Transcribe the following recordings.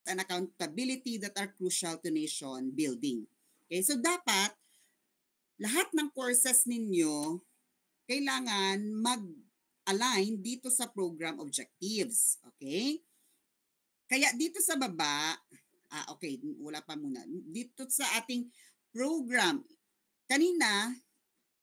and accountability that are crucial to nation building. Okay, so dapat lahat ng courses ninyo kailangan mag-align dito sa program objectives. Okay? Kaya dito sa baba, okay, wala pa muna. Dito sa ating program, kanina,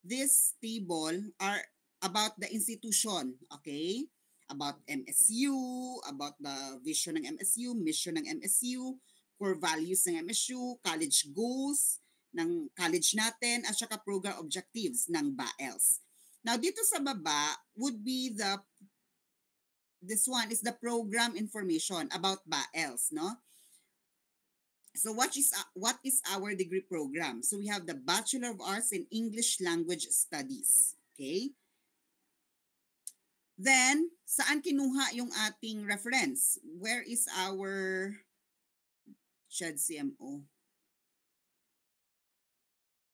this table are about the institution, okay? About MSU, about the vision ng MSU, mission ng MSU, core values ng MSU, college goals ng college natin, at saka program objectives ng BAELS. Now, dito sa baba would be this one is the program information about BAELS, no? So what is our degree program? So we have the Bachelor of Arts in English Language Studies. Okay? Then, saan kinuha yung ating reference? Where is our CHED CMO?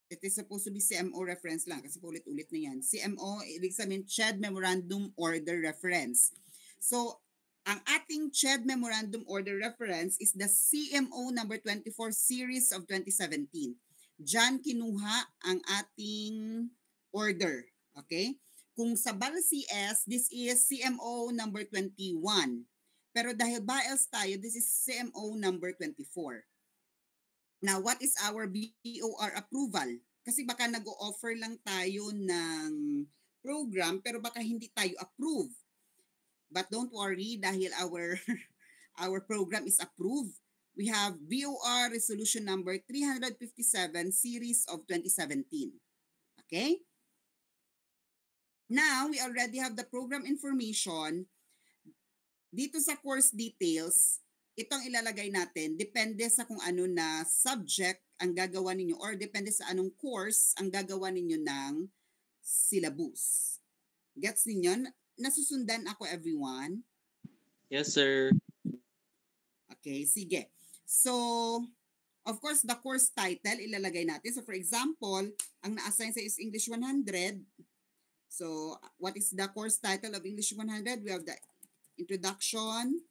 It is supposed to be CMO reference lang kasi ulit-ulit na yan. CMO, ibig sabihin CHED Memorandum Order Reference. So, ang ating CHED Memorandum Order Reference is the CMO number 24 series of 2017. Diyan kinuha ang ating order. Okay? Kung sa BAL CS, this is CMO number 21. Pero dahil BAELS tayo, this is CMO number 24. Now, what is our BOR approval? Kasi baka nag-o-offer lang tayo ng program pero baka hindi tayo approve. But don't worry dahil our program is approved. We have BOR resolution number 357 series of 2017. Okay? Now, we already have the program information. Dito sa course details, itong ilalagay natin, depende sa kung ano na subject ang gagawa ninyo or depende sa anong course ang gagawa ninyo ng syllabus. Gets ninyo? Nasusundan ako, everyone? Yes, sir. Okay, sige. So, of course, the course title ilalagay natin. So, for example, ang na-assign sa is English 100. So, what is the course title of English 100? We have the Introduction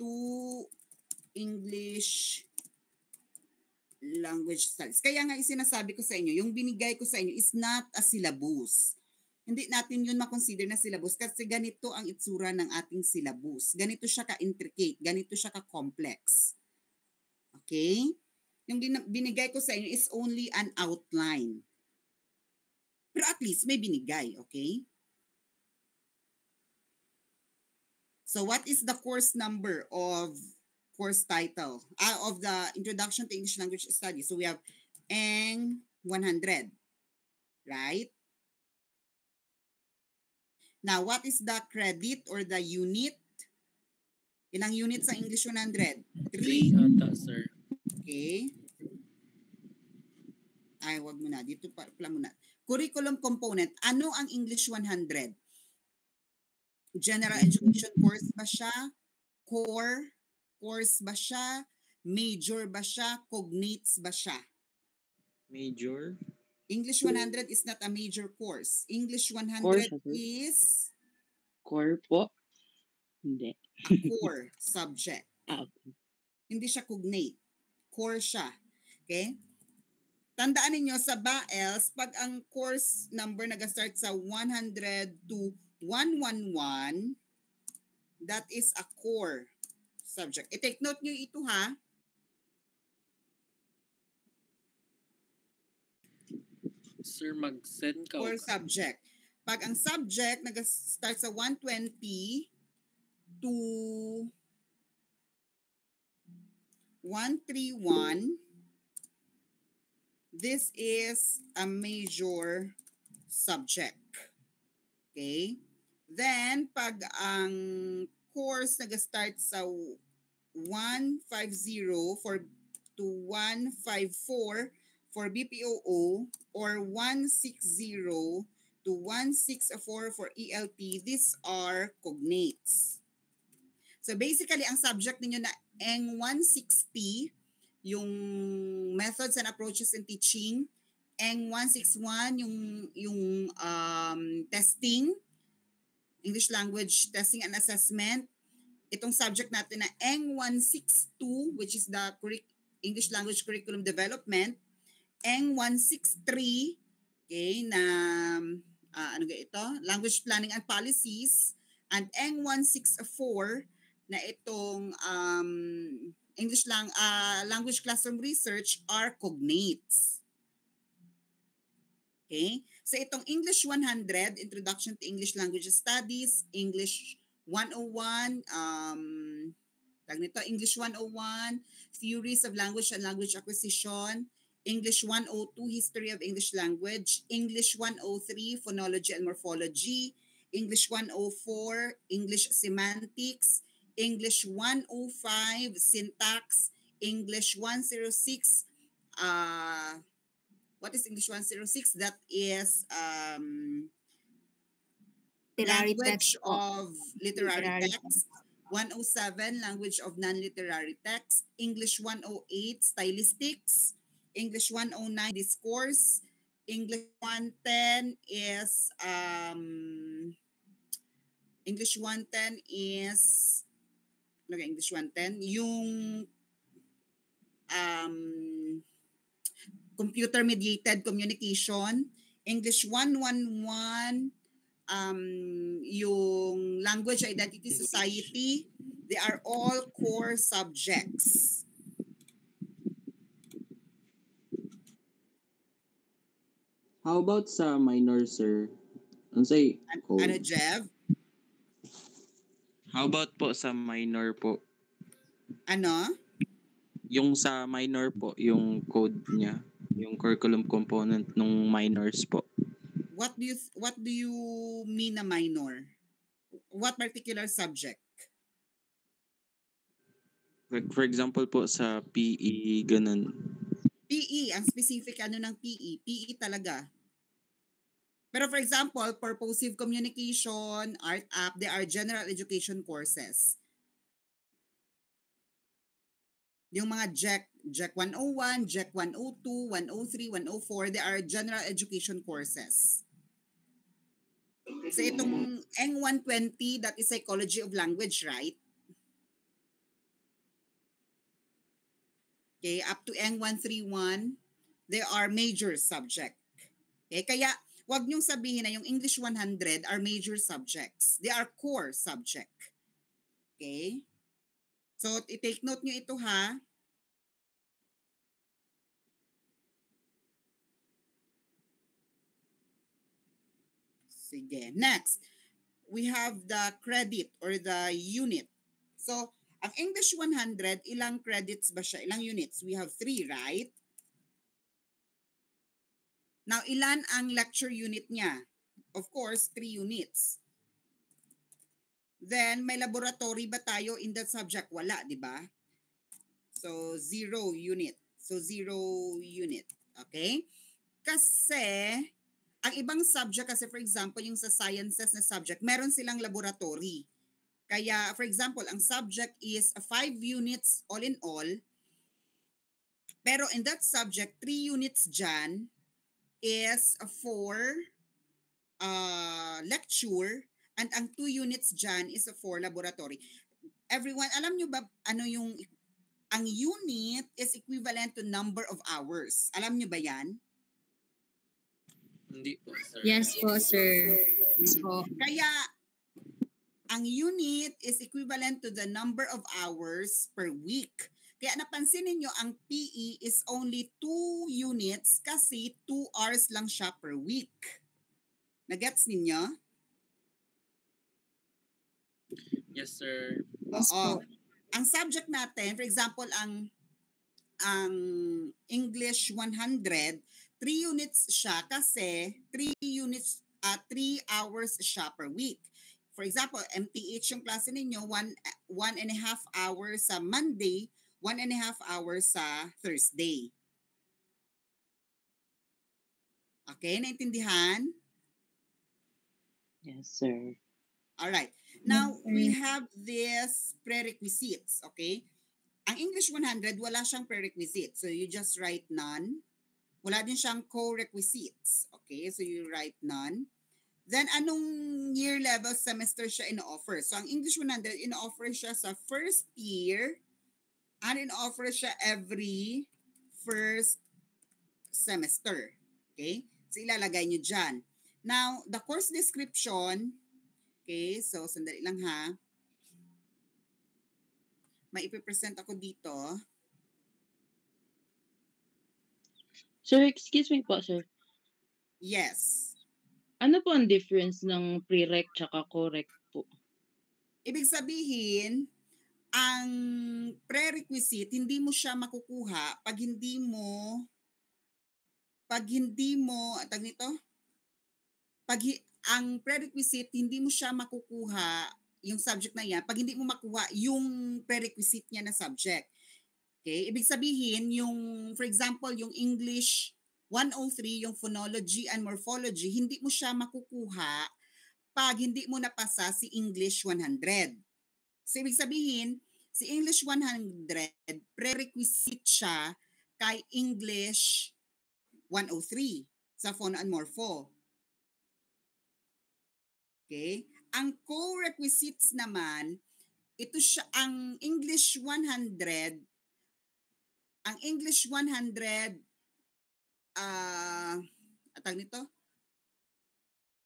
to English Language Studies. Kaya nga isinasabi ko sa inyo, yung binigay ko sa inyo is not a syllabus. Hindi natin yun makonsider na syllabus kasi ganito ang itsura ng ating syllabus. Ganito siya ka-intricate, ganito siya ka-complex. Okay? Yung binigay ko sa inyo is only an outline. Pero at least may binigay, okay? So what is the course number of course title? Of the Introduction to English Language Studies. So we have ENG 100, right? Now, what is the credit or the unit? Ilang units sa English 100? 3 ata, sir. Okay. Ay, wag mo na. Dito pala muna. Curriculum component. Ano ang English 100? General education course ba siya? Core course ba siya? Major ba siya? Cognates ba siya? Major? English 100 is not a major course. English 100 Course, is core po? Hindi. a core subject. Okay. Hindi siya cognate. Core siya. Okay? Tandaan ninyo sa BAELS, pag ang course number nag-start sa 100 to 111, that is a core subject. I-take note nyo ito ha. Sir, mag-send ka. Core subject. Pag ang subject nag-start sa 120 to 131, this is a major subject. Okay? Then, pag ang course nag-start sa 150 to 154 for BPOO or 160 to 164 for ELT, these are cognates. So basically, ang subject ninyo na ENG 160, yung methods and approaches in teaching, ENG 161, yung testing, English Language Testing and Assessment. Itong subject natin na ENG 162, which is the English Language Curriculum Development. ENG 163, okay, na ano ga ito? Language Planning and Policies. And ENG 164 na itong Language Classroom Research are cognates. Okay? So itong English 100, Introduction to English Language Studies, English 101, English 101, Theories of Language and Language Acquisition, English 102, History of English Language, English 103, Phonology and Morphology, English 104, English Semantics, English 105, Syntax, English 106, what is English 106? That is language of literary text. 107, language of non-literary text. English 108, stylistics. English 109, discourse. English 110 is English 110 is English 110 yung computer mediated communication. English 111 yung language identity society. They are all core subjects. How about sa minor, sir? Ansay, ano, Jev? How about po sa minor po? Ano? Yung sa minor po, yung code niya, yung curriculum component ng minors po. What do you mean na minor? What particular subject? Like for example po sa PE, ganun. PE, ang specific ano ng PE? PE talaga. Pero for example, purposive communication, art app, they are general education courses. Yung mga JEC 101, JEC 102, 103, 104, they are general education courses. So itong ENG 120, that is psychology of language, right? Okay, up to ENG 131, they are major subject. Okay, kaya wag niyong sabihin na yung English 100 are major subjects. They are core subject. Okay? So, i-take note niyo ito ha. Sige. Next, we have the credit or the unit. So, ang English 100, ilang credits ba siya? Ilang units? We have 3, right? Now, ilan ang lecture unit niya? Of course, 3 units. Then, may laboratory ba tayo in that subject? Wala, di ba? So, 0 unit. So, 0 unit. Okay? Kasi, ang ibang subject, kasi for example, yung sa sciences na subject, meron silang laboratory. Kaya, for example, ang subject is 5 units all in all. Pero in that subject, 3 units dyan is for lecture and ang 2 units dyan is for laboratory. Everyone, alam nyo ba ano yung ang unit is equivalent to number of hours. Alam nyo ba yan? Hindi po, sir. Yes po, sir. Mm-hmm. So, kaya ang unit is equivalent to the number of hours per week. Kaya napansin niyo ang PE is only 2 units kasi 2 hours lang siya per week. Nagets ninyo? Yes, sir. Oo. Ang subject natin, for example, ang English 100, 3 units siya kasi 3 hours siya per week. For example, MTH yung klase ninyo, 1.5 hours sa Monday, 1.5 hours sa Thursday. Okay, naintindihan? Yes, sir. All right. Now, we have these prerequisites, okay? Ang English 100, wala siyang prerequisites. So, you just write none. Wala din siyang co-requisites. Okay, so you write none. Then, anong year level semester siya ino-offer? So, ang English 100, ino-offer siya sa first year and ino-offer siya every first semester. Okay? So, ilalagay nyo dyan. Now, the course description, okay, so sandali lang ha. May ipipresent ako dito. Sir, excuse me po, sir. Yes. Ano po ang difference ng prereq tsaka correct po? Ibig sabihin, ang prerequisite, hindi mo siya makukuha pag hindi mo, tag nito, ang prerequisite, hindi mo siya makukuha, yung subject na yan, pag hindi mo makuha yung prerequisite niya na subject. Okay? Ibig sabihin, yung, for example, yung English 103, yung phonology and morphology, hindi mo siya makukuha pag hindi mo napasa si English 100. So, ibig sabihin, si English 100, prerequisite siya kay English 103 sa phono and morpho. Okay? Ang co-requisites naman, ito siya, ang English 100, atag nito,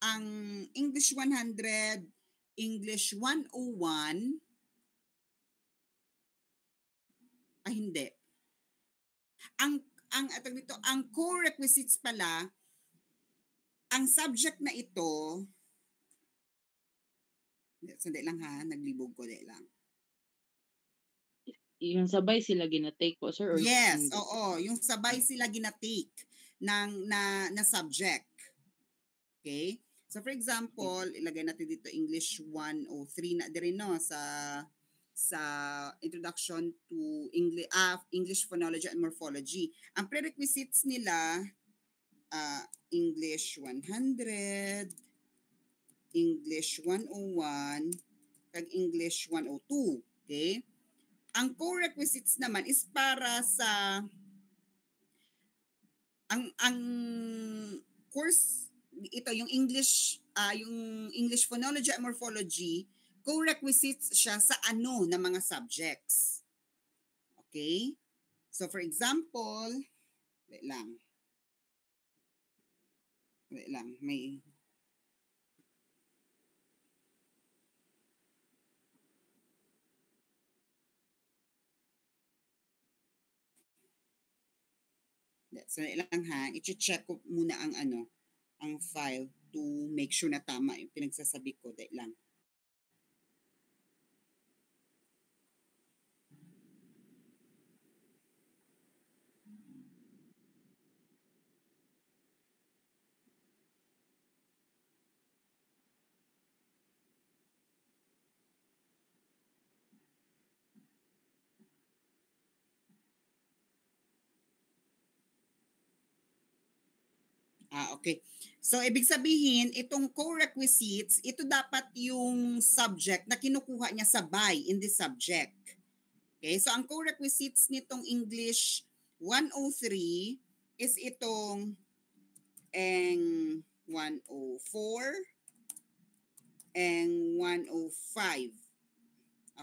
ang English 100, English 101, hindi. Atag nito, ang core requisites pala, ang subject na ito, sandali lang ha, naglibog ko, dahil lang. Yung sabay sila ginatake po, sir? Or Yes, hindi? oo. Yung sabay sila ginatake na subject. Okay? So for example, ilagay natin dito English 103 na din no sa introduction to English phonology and morphology. Ang prerequisites nila English 100, English 101, kag English 102. Okay? Ang core requisites naman is para sa ang course ito yung English phonology and morphology, co-requisites siya sa ano na mga subjects. Okay? So for example, wait lang, may so lang ha, i-check ko muna ang file to make sure na tama yung pinagsasabi ko. Dahil lang. Okay. So, ibig sabihin, itong co-requisites, ito dapat yung subject na kinukuha niya sabay in this subject. Okay? So, ang co-requisites nitong English 103 is itong Eng 104 and 105.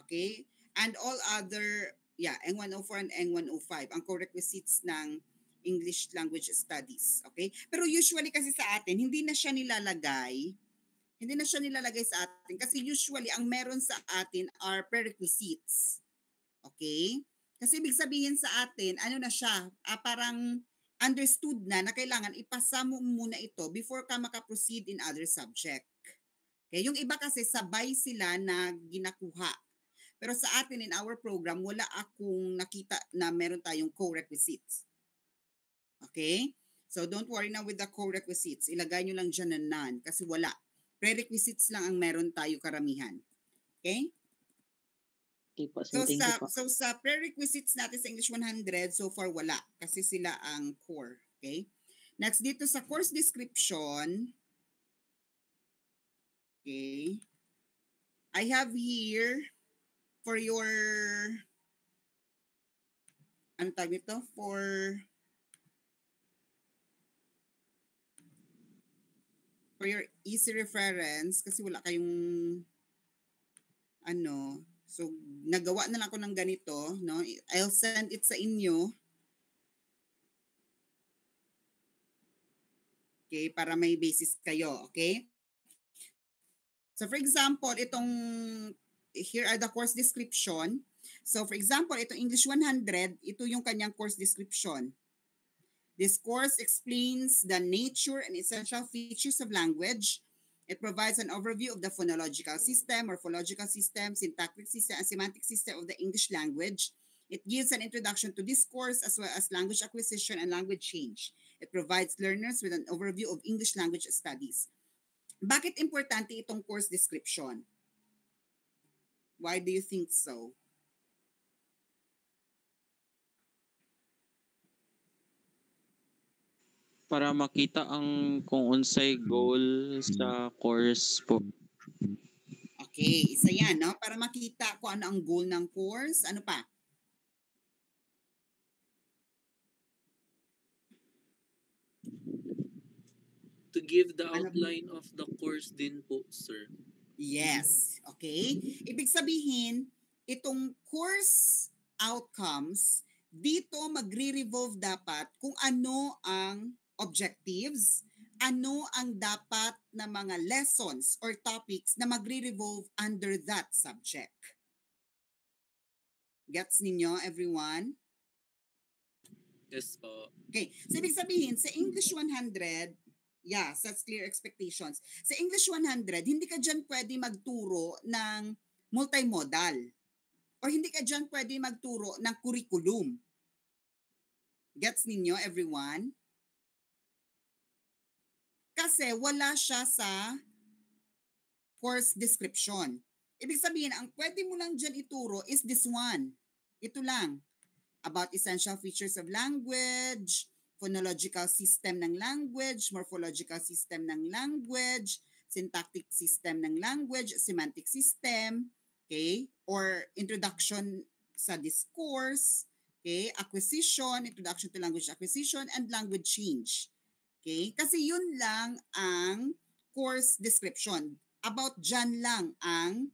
Okay? And all other, Eng 104 and Eng 105, ang co-requisites ng English Language Studies. Okay? Pero usually kasi sa atin, hindi na siya nilalagay sa atin kasi usually ang meron sa atin are prerequisites. Okay? Kasi ibig sabihin sa atin, ano na siya, parang understood na kailangan ipasa mo muna ito before ka makaproceed in other subject. Okay? Yung iba kasi sabay sila na ginakuha. Pero sa atin in our program, wala akong nakita na meron tayong co-requisites. Okay? So don't worry na with the co-requisites. Ilagay nyo lang dyan na none kasi wala. Prerequisites lang ang meron tayo karamihan. Okay? Okay po, sir. Thank you po. So sa prerequisites natin sa English 100, so far wala kasi sila ang core. Okay? Next dito sa course description, okay, I have here for your, ano tawag nito? for your easy reference, kasi wala kayong so nagawa na lang ako ng ganito, no? I'll send it sa inyo. Okay, para may basis kayo, okay? So for example, here are the course description. So for example, itong English 100, ito yung kanyang course description. This course explains the nature and essential features of language. It provides an overview of the phonological system, morphological system, syntactic system, and semantic system of the English language. It gives an introduction to this course as well as language acquisition and language change. It provides learners with an overview of English language studies. Bakit importante itong course description? Why do you think so? Para makita ang kung unsay goal sa course po. Okay, isa yan, no? Para makita kung ano ang goal ng course. Ano pa? To give the outline of the course din po, sir. Yes. Okay. Ibig sabihin, itong course outcomes, dito magre-revolve dapat kung ano ang objectives, ano ang dapat na mga lessons or topics na magre-revolve under that subject. Gets ninyo, everyone? Yes po. Okay. So, ibig sabihin, sa English 100, sets clear expectations. Sa English 100, hindi ka dyan pwede magturo ng multimodal or hindi ka dyan pwede magturo ng curriculum. Gets ninyo, everyone? Kasi wala siya sa course description. Ibig sabihin, ang pwede mo lang dyan ituro is this one. Ito lang. About essential features of language, phonological system ng language, morphological system ng language, syntactic system ng language, semantic system, okay? Or introduction sa discourse, okay? Acquisition, introduction to language acquisition, and language change. Okay? Kasi yun lang ang course description. About dyan lang ang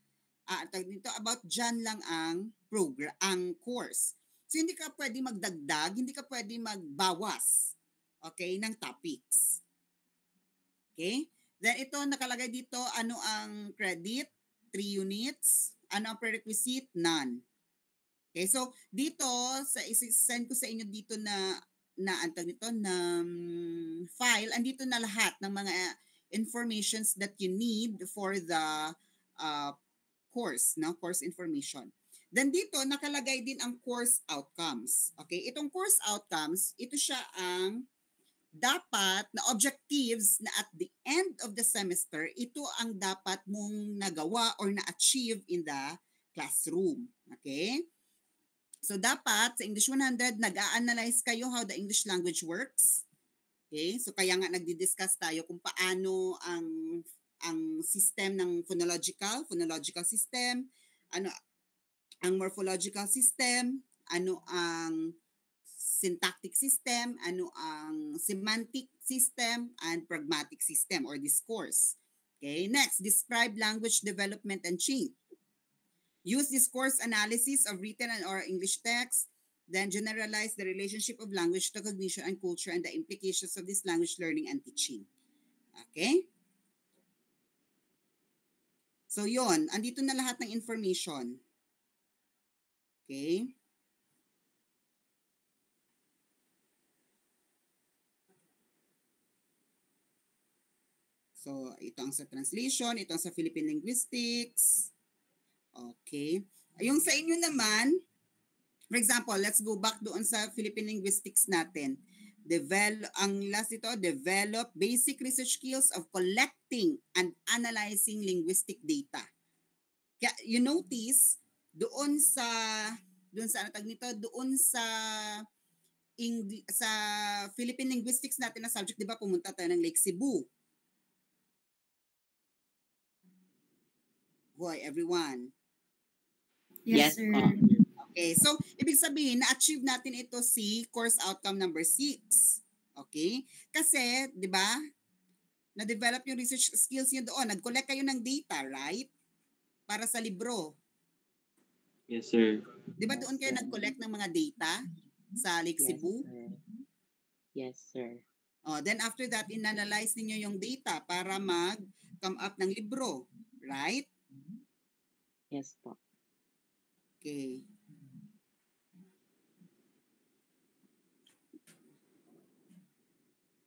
program, ang course. So hindi ka pwede magdagdag, hindi ka pwede magbawas, okay, ng topics. Okay? Then ito nakalagay dito, ano ang credit? 3 units. Ano ang prerequisite? None. Okay, so dito send ko sa inyo dito na file, andito na lahat ng mga informations that you need for the course, no? Course information. Then dito nakalagay din ang course outcomes. Okay, itong course outcomes, ito siya ang dapat na objectives na at the end of the semester, ito ang dapat mong nagawa or na-achieve in the classroom. Okay? So dapat sa English 100, nag-a-analyze kayo how the English language works. Okay? So kaya nga nagdi-discuss tayo kung paano ang system ng phonological system, ano ang morphological system, ano ang syntactic system, ano ang semantic system, and pragmatic system or discourse. Okay? Next, describe language development and change. Use discourse analysis of written and oral English text, then generalize the relationship of language to cognition and culture and the implications of this language learning and teaching. Okay? So yon, andito na lahat ng information. Okay? So ito ang sa translation, ito ang sa Philippine linguistics. Okay. Yung sa inyo naman, for example, let's go back doon sa Philippine linguistics natin. Develop basic research skills of collecting and analyzing linguistic data. Kaya you notice doon sa Philippine linguistics natin na subject, 'di ba, pumunta tayo ng Lake Cebu. Hoy, everyone. Yes, sir. Okay, so ibig sabihin na-achieve natin ito si course outcome number 6. Okay? Kasi, 'di ba? Na-develop yung research skills niyo doon. Nag-collect kayo ng data, right? Para sa libro. Yes, sir. Di ba doon kayo nag-collect ng mga data sa Lake Yes, Cebu? sir. Yes, sir. Then after that, inanalyze ninyo yung data para mag-come up ng libro, right? Yes po. Okay.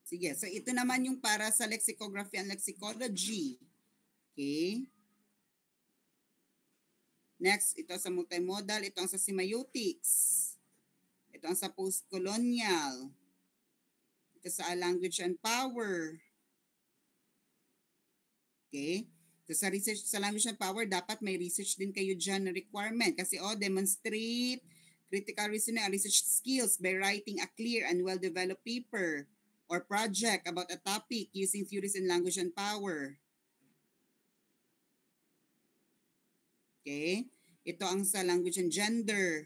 Sige, so ito naman yung para sa lexicography and lexicology. Okay. Next, ito sa multimodal, ito ang sa semiotics. Ito ang sa post-colonial. Ito sa language and power. Okay. So sa research sa language and power, dapat may research din kayo dyan na requirement. Kasi demonstrate critical reasoning and research skills by writing a clear and well-developed paper or project about a topic using theories in language and power. Okay? Ito ang sa language and gender.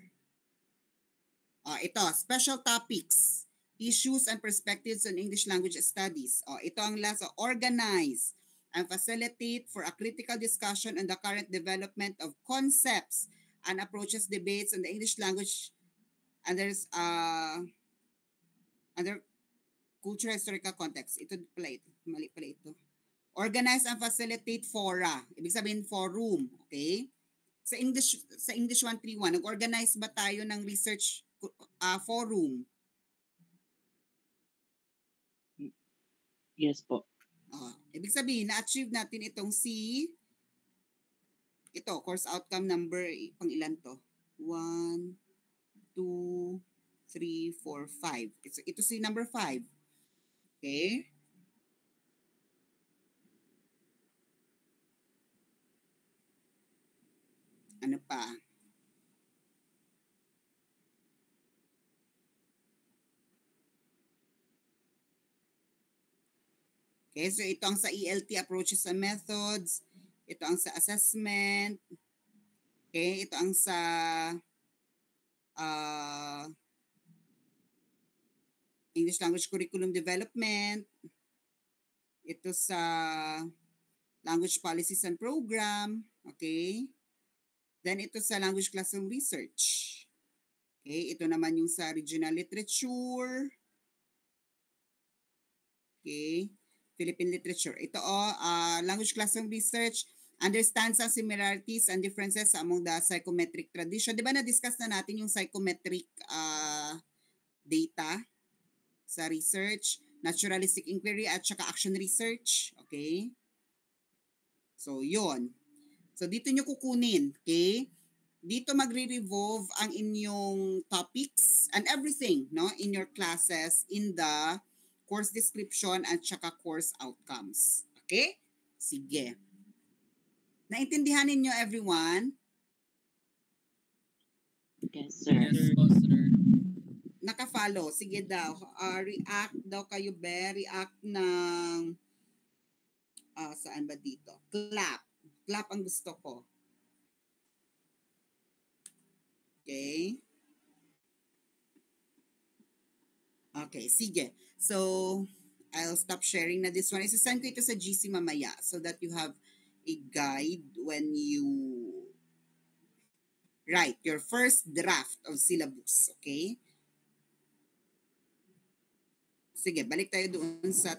Ito, special topics, issues and perspectives on English language studies. Ito ang last, organize and facilitate for a critical discussion on the current development of concepts and approaches debates on the English language and there's under cultural historical context. Ito pala ito. Mali pala ito. Organize and facilitate fora. Ibig sabihin forum. Okay? Sa English 131, nag-organize ba tayo ng research forum? Yes po. Ibig sabihin, na-achieve natin itong ito, course outcome number, pang ilan to? 1, 2, 3, 4, 5. Ito si number 5. Okay? Ano pa? Okay, so ito ang sa ELT approaches and methods. Ito ang sa assessment. Okay, ito ang sa English language curriculum development. Ito sa language policies and program. Okay. Then ito sa language classroom research. Okay, ito naman yung sa regional literature. Okay, Philippine literature. Ito language classroom research understands ang similarities and differences among the psychometric tradition. Di ba na-discuss na natin yung psychometric data sa research, naturalistic inquiry at saka action research. Okay? So, yun. So, dito nyo kukunin. Okay? Dito magre-revolve ang inyong topics and everything in your classes in the course description at saka course outcomes. Okay? Sige. Naintindihan ninyo, everyone? Yes, sir. Yes po, sir. Naka-follow. Sige daw. React daw kayo, React ng saan ba dito? Clap. Clap ang gusto ko. Okay. Okay, sige. So, I'll stop sharing na this one. Isasend ko ito sa GC mamaya so that you have a guide when you write your first draft of syllabus. Okay? Sige, balik tayo doon sa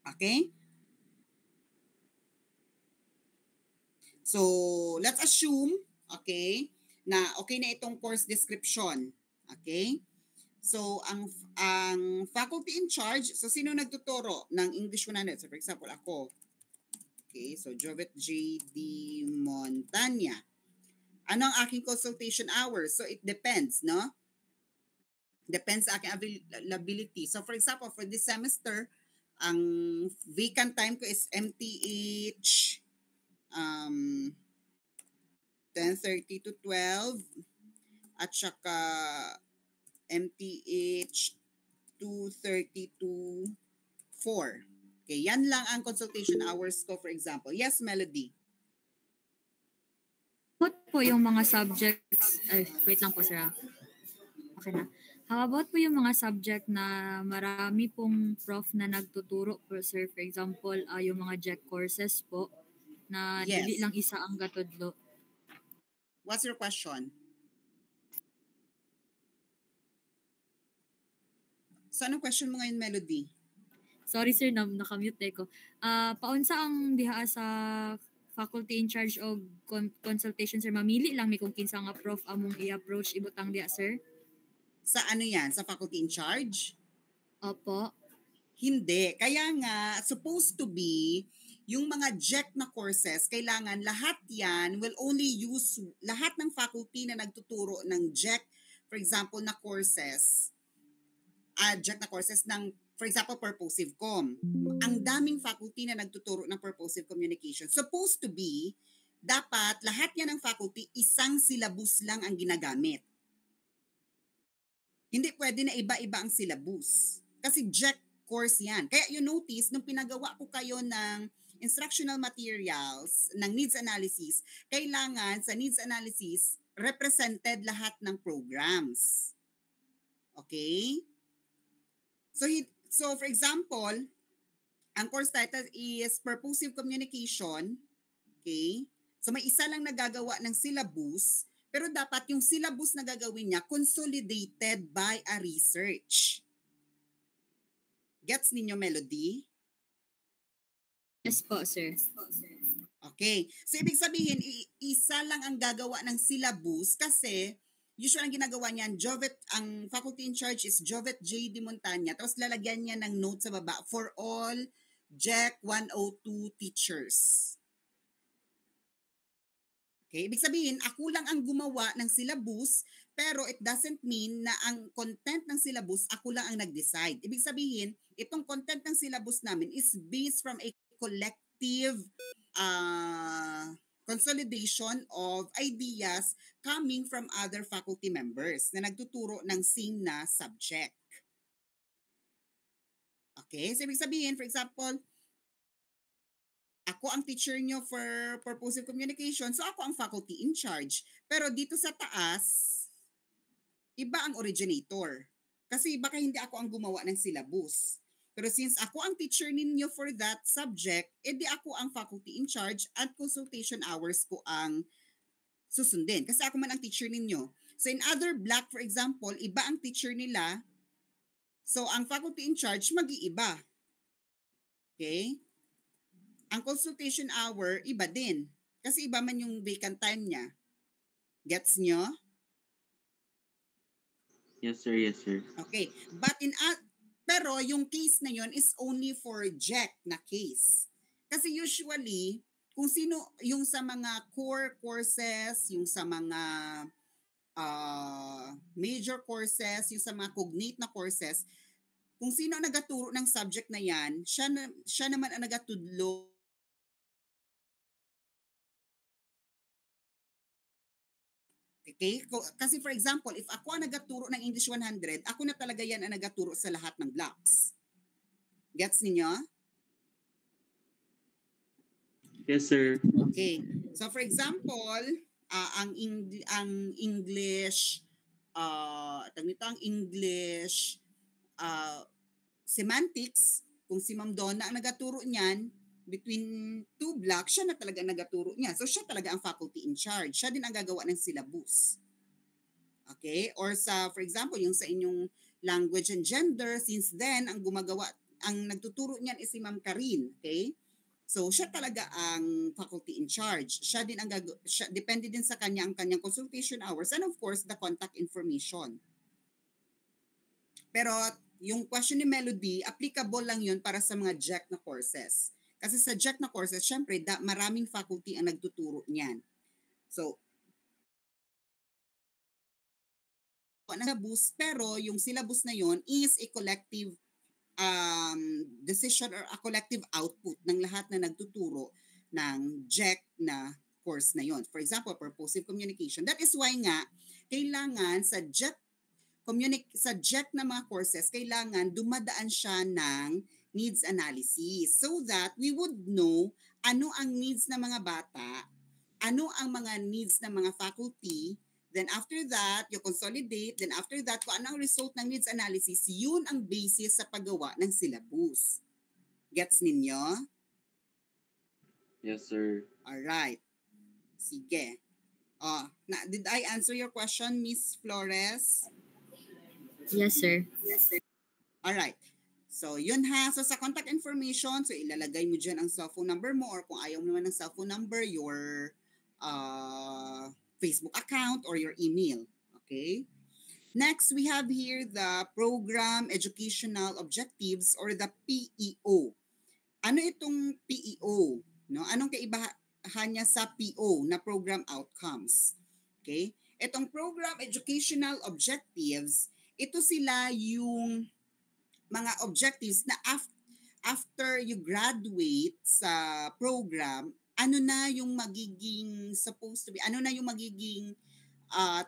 Okay? So, let's assume, okay, na okay na itong course description. Okay? So, ang faculty in charge, so sino nagtuturo ng English 100? So, for example, ako. Okay, so Jovet J.D. Montanya. Ano ang aking consultation hours? So, it depends, no? Depends sa aking availability. So, for example, for this semester, ang vacant time ko is MTH 10:30 to 12 at saka MTH 2:30 to 4. Okay, yan lang ang consultation hours ko, for example. Yes, Melody? What po yung mga subjects? Wait lang po, sir. Okay na. How about po yung mga subject na marami pong prof na nagtuturo po, sir? For example, yung mga JEC courses po na dili Yes. lang isa ang gatudlo. What's your question? So, anong question mo ngayon, Melody? Sorry sir, nakamute ko. Paunsa ang diha sa faculty in charge o consultation, sir? Mamili lang mi kung kinsa nga prof among i-approach ibutang diha, sir? Sa ano yan? Sa faculty in charge? Opo. Hindi. Kaya nga, supposed to be, yung mga JEC na courses, kailangan lahat yan will only use, lahat ng faculty na nagtuturo ng JEC, for example, na courses, JEC na courses ng, for example, Purposive Com. Ang daming faculty na nagtuturo ng Purposive Communication. Supposed to be, dapat lahat yan ng faculty, isang syllabus lang ang ginagamit. Hindi pwede na iba-iba ang syllabus. Kasi JEC course yan. Kaya you notice, nung pinagawa ko kayo ng instructional materials, ng needs analysis, kailangan sa needs analysis, represented lahat ng programs. Okay? So for example, ang course title is Purposive Communication. Okay? So may isa lang nagagawa ng syllabus, pero dapat yung syllabus na gagawin niya consolidated by a research. Gets ninyo, Melody? Yes po, sir. Okay. So ibig sabihin, isa lang ang gagawa ng syllabus kasi usually ang ginagawa niyan, ang faculty in charge is Jovet J. De Montana, tapos lalagyan niya ng note sa baba for all JEC 102 teachers. Okay, ibig sabihin, ako lang ang gumawa ng syllabus, pero it doesn't mean na ang content ng syllabus, ako lang ang nag-decide. Ibig sabihin, itong content ng syllabus namin is based from a collective consolidation of ideas coming from other faculty members na nagtuturo ng same na subject. Okay, so ibig sabihin, for example, ako ang teacher nyo for Purposive Communication, so ako ang faculty in charge. Pero dito sa taas, iba ang originator. Kasi baka hindi ako ang gumawa ng syllabus. Pero since ako ang teacher ninyo for that subject, edi ako ang faculty in charge at consultation hours ko ang susundin. Kasi ako man ang teacher ninyo. So in other block, for example, iba ang teacher nila. So ang faculty in charge, mag-iiba. Okay? Ang consultation hour, iba din. Kasi iba man yung vacant time niya. Gets nyo? Yes, sir. Yes, sir. Okay. Pero yung case na yon is only for JEC na case. Kasi usually, kung sino yung sa mga core courses, yung sa mga major courses, yung sa mga cognate na courses, kung sino ang nagaturo ng subject na yan, siya naman ang nagatudlo. Okay? Kasi for example, if ako ang nagaturo ng English 100, ako na talaga yan ang nagaturo sa lahat ng blocks. Gets ninyo? Yes, sir. Okay. So for example, ang English ang English semantics, kung si Ma'am Donna ang nagaturo niyan, between two blocks, siya na talaga nagaturo niya. So siya talaga ang faculty in charge. Siya din ang gagawa ng syllabus. Okay? Or for example, yung sa inyong language and gender, since then, ang nagtuturo niyan is si Ma'am Karin. Okay? So siya talaga ang faculty in charge. Siya din ang depende din sa kanya ang kanyang consultation hours and of course, the contact information. Pero yung question ni Melody, applicable lang yun para sa mga JEC na courses. Kasi sa JEC na courses, syempre, maraming faculty ang nagtuturo niyan. So, pero yung syllabus na yon is a collective decision or a collective output ng lahat na nagtuturo ng JEC na course na yon. For example, Purposive Communication. That is why nga, kailangan sa JEC na mga courses, kailangan dumadaan siya ng needs analysis so that we would know ano ang needs ng mga bata, ano ang mga needs ng mga faculty, Then after that, you consolidate. Then after that, kung anong result ng needs analysis, yun ang basis sa paggawa ng syllabus. Gets ninyo? Yes, sir. Alright. Sige. Did I answer your question, Miss Flores? Yes, sir. Alright. So, yun ha. So, sa contact information, so ilalagay mo dyan ang cellphone number mo or kung ayaw mo naman ng cellphone number, your Facebook account or your email. Okay? Next, we have here the Program Educational Objectives or the PEO. Ano itong PEO? No? Anong kaibahan niya sa PO na Program Outcomes? Okay? Itong Program Educational Objectives, ito sila yung mga objectives na after you graduate sa program, ano na yung magiging supposed to be, ano na yung magiging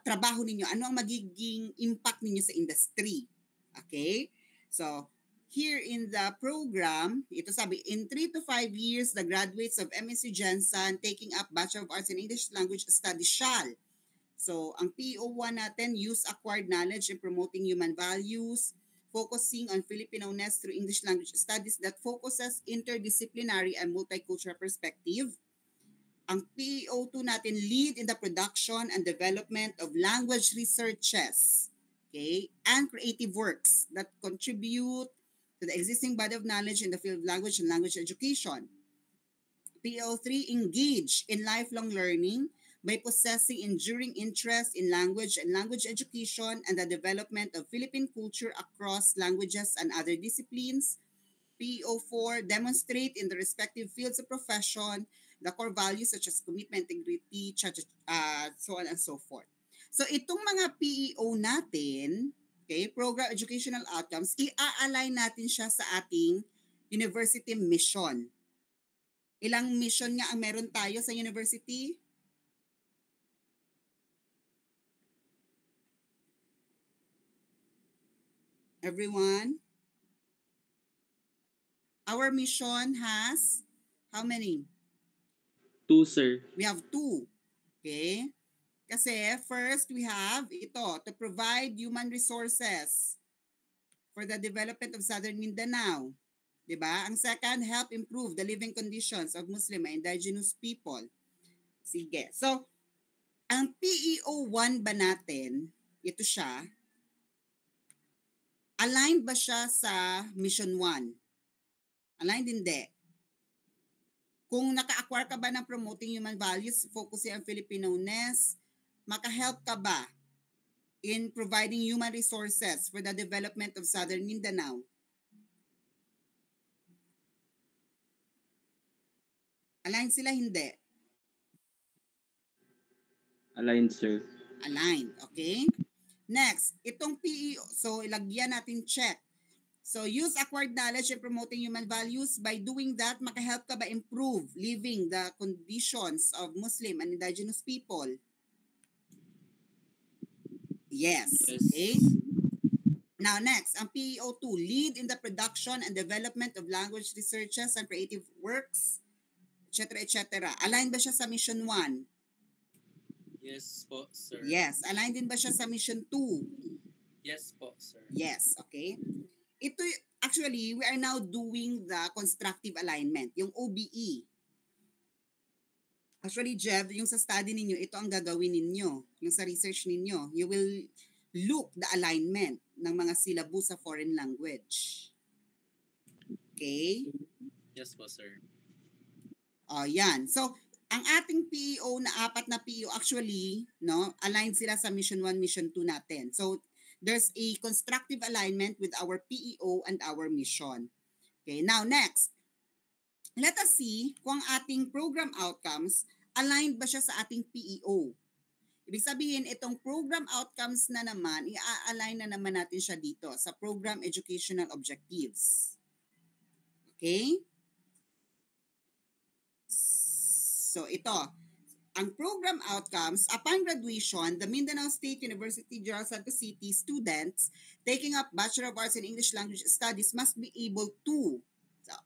trabaho ninyo, ano ang magiging impact ninyo sa industry. Okay? So, here in the program, ito sabi, in 3 to 5 years, the graduates of MSc Jensen taking up Bachelor of Arts in English Language Studies shall. So, ang PO1 natin, use acquired knowledge in promoting human values, focusing on Filipino-ness through English language studies that focuses interdisciplinary and multicultural perspective. Ang PO2 natin, lead in the production and development of language researches, okay, and creative works that contribute to the existing body of knowledge in the field of language and language education. PO3, engage in lifelong learning by possessing enduring interest in language and language education and the development of Philippine culture across languages and other disciplines. PO4, demonstrate in the respective fields of profession the core values such as commitment, integrity, so on and so forth. So itong mga PEO natin, okay, Program Educational Outcomes, i-align natin siya sa ating university mission. Ilang mission nga ang meron tayo sa university? Everyone? Our mission has how many? 2, sir. We have 2. Okay? Kasi first we have ito, to provide human resources for the development of Southern Mindanao. Diba? Ang second, help improve the living conditions of Muslim and indigenous people. Sige. So, ang PEO1 ba natin, ito siya, aligned ba siya sa Mission 1? Aligned hindi. Kung naka-acquire ka ba ng promoting human values, focusing on Filipino-ness, maka-help ka ba in providing human resources for the development of Southern Mindanao? Aligned sila, hindi? Aligned, sir. Aligned, okay? Next, itong PEO, so ilagyan natin check. So use acquired knowledge in promoting human values. By doing that, makahelp ka ba improve living the conditions of Muslim and indigenous people? Yes. Okay. Now next, ang PEO2, lead in the production and development of language researches and creative works, etc., etc. Aligned ba siya sa Mission 1? Yes po, sir. Yes. Aligned din ba siya sa Mission 2? Yes po, sir. Yes. Okay. Ito, actually, we are now doing the constructive alignment, yung OBE. Actually, Jeff, yung sa study ninyo, ito ang gagawin ninyo, yung sa research ninyo. You will look the alignment ng mga syllabus sa foreign language. Okay? Yes po, sir. Yan. So, ang ating PEO na 4 na PEO, actually, no, aligned sila sa Mission 1, Mission 2 natin. So, there's a constructive alignment with our PEO and our mission. Okay, now next, let us see kung ang ating program outcomes aligned ba siya sa ating PEO. Ibig sabihin, itong program outcomes na naman, i-align na naman natin siya dito sa program educational objectives. Okay? So ito, ang program outcomes, upon graduation, the Mindanao State University General Santos City students taking up Bachelor of Arts in English Language Studies must be able to,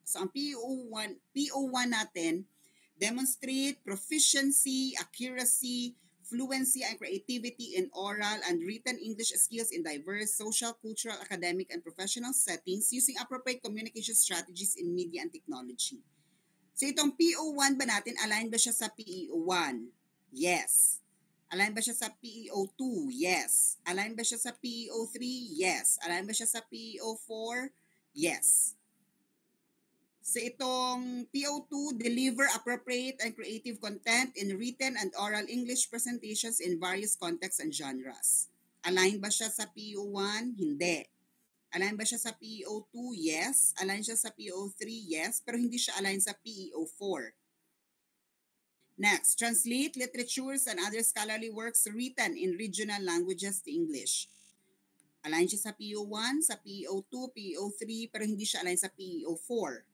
so ang PO1 natin, demonstrate proficiency, accuracy, fluency and creativity in oral and written English skills in diverse social, cultural, academic, and professional settings using appropriate communication strategies in media and technology. So itong PO1 ba natin, align ba siya sa PEO1? Yes. Align ba siya sa PEO2? Yes. Align ba siya sa PEO3? Yes. Align ba siya sa PEO4? Yes. So itong PO2, deliver appropriate and creative content in written and oral English presentations in various contexts and genres. Align ba siya sa PO1? Hindi. Align ba siya sa PO2? Yes. Align siya sa PO3? Yes. Pero hindi siya align sa PEO4. Next, translate literatures and other scholarly works written in regional languages to English. Align siya sa PO1, sa PO2, PO3, pero hindi siya align sa PO4.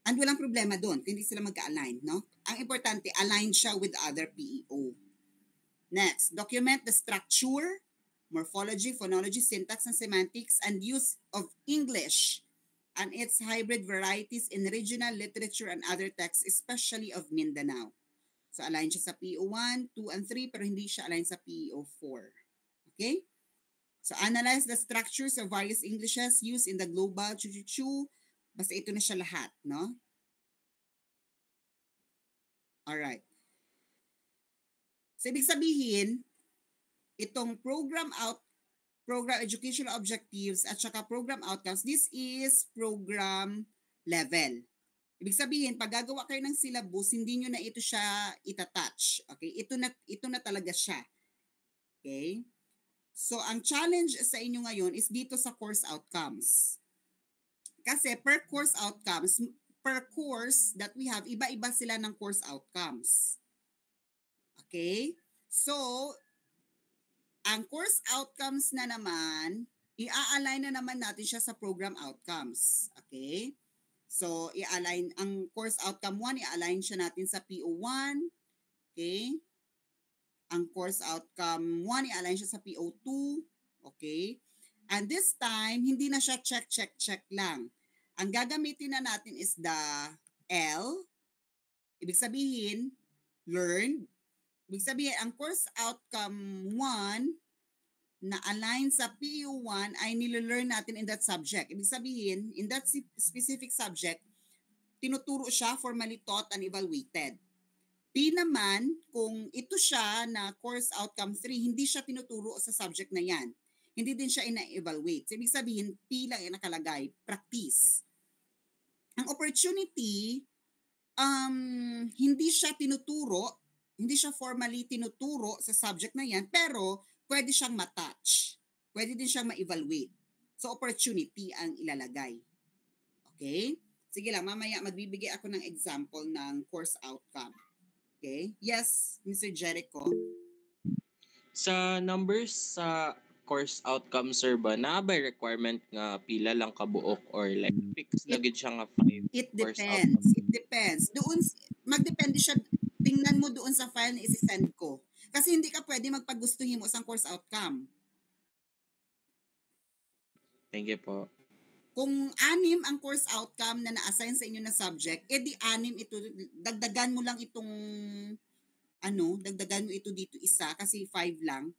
And walang problema doon, hindi sila magka-align, no? Ang importante, align siya with other PEO. Next, document the structure, morphology, phonology, syntax, and semantics, and use of English and its hybrid varieties in regional literature and other texts, especially of Mindanao. So, align siya sa PEO1, 2, and 3, pero hindi siya align sa PEO4. Okay? So, analyze the structures of various Englishes used in the global chu-chu-chu. Basta ito na siya lahat, no? Alright. So, ibig sabihin, itong program educational objectives at saka program outcomes, this is program level. Ibig sabihin, pag gagawa kayo ng syllabus, hindi nyo na ito siya itatouch. Okay? Ito na talaga siya. Okay? So, ang challenge sa inyo ngayon is dito sa course outcomes. Kasi per course outcomes, per course that we have, iba-iba sila ng course outcomes. Okay? So, ang course outcomes na naman, i-align na naman natin siya sa program outcomes. Okay? So, i-align ang course outcome 1, i-align siya natin sa PO1. Okay? Ang course outcome 1, i-align siya sa PO2. Okay? And this time, hindi na siya check lang. Ang gagamitin na natin is the L. Ibig sabihin, learn. Ibig sabihin, ang course outcome 1 na align sa PU1 ay nilelearn natin in that subject. Ibig sabihin, in that specific subject, tinuturo siya, formally taught and evaluated. P naman, kung ito siya na course outcome 3, hindi siya tinuturo sa subject na yan. Hindi din siya ina-evaluate. So, ibig sabihin, P lang yung nakalagay, practice. Ang opportunity, hindi siya tinuturo, hindi siya formally tinuturo sa subject na yan, pero pwede siyang matouch. Pwede din siyang ma-evaluate. So, opportunity ang ilalagay. Okay? Sige lang, mamaya magbibigay ako ng example ng course outcome. Okay? Yes, Mr. Jericho. Sa numbers sa course outcome, sir, ba na ba requirement nga pila lang kabuok or like fix na gid siya nga 5 It course depends. outcome? It depends. Doon, magdepende siya. Tingnan mo doon sa file na isi-send ko. Kasi hindi ka pwede magpagustuhin mo sa course outcome. Thank you po. Kung 6 ang course outcome na na-assign sa inyo na subject, edi 6 ito, dagdagan mo lang itong, dagdagan mo ito dito isa kasi 5 lang.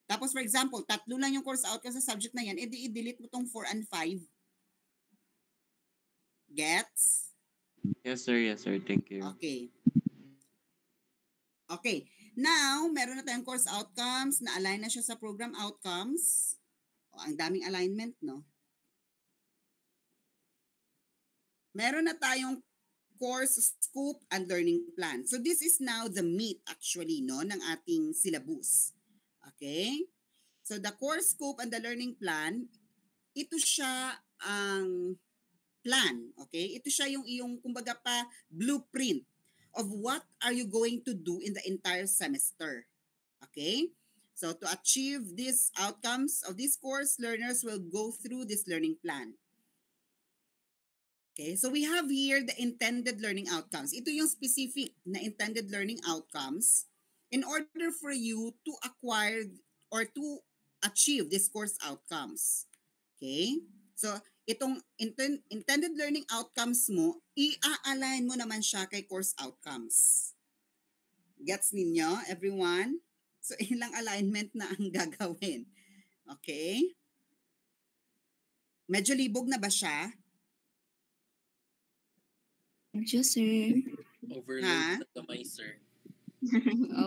Tapos for example, 3 lang yung course outcome sa subject na yan, edi i-delete mo tong 4 and 5. Gets? Yes, sir. Yes, sir. Thank you. Okay. Okay. Now, meron na tayong course outcomes na align na siya sa program outcomes. Ang daming alignment, no? Meron na tayong course scope and learning plan. So this is now the meat actually, no, ng ating syllabus. Okay? So the course scope and the learning plan, ito siya ang plan, okay? Ito siya yung iyong kumbaga pa blueprint of what are you going to do in the entire semester. Okay? So to achieve these outcomes of this course, learners will go through this learning plan. Okay, so we have here the intended learning outcomes. Ito yung specific na intended learning outcomes in order for you to acquire or to achieve these course outcomes. Okay? So, itong intended learning outcomes mo, i-align mo naman siya kay course outcomes. Gets ninyo, everyone? So, ilang alignment na ang gagawin. Okay? Medyo libog na ba siya? Medyo, sir. Overload sa kamay, sir.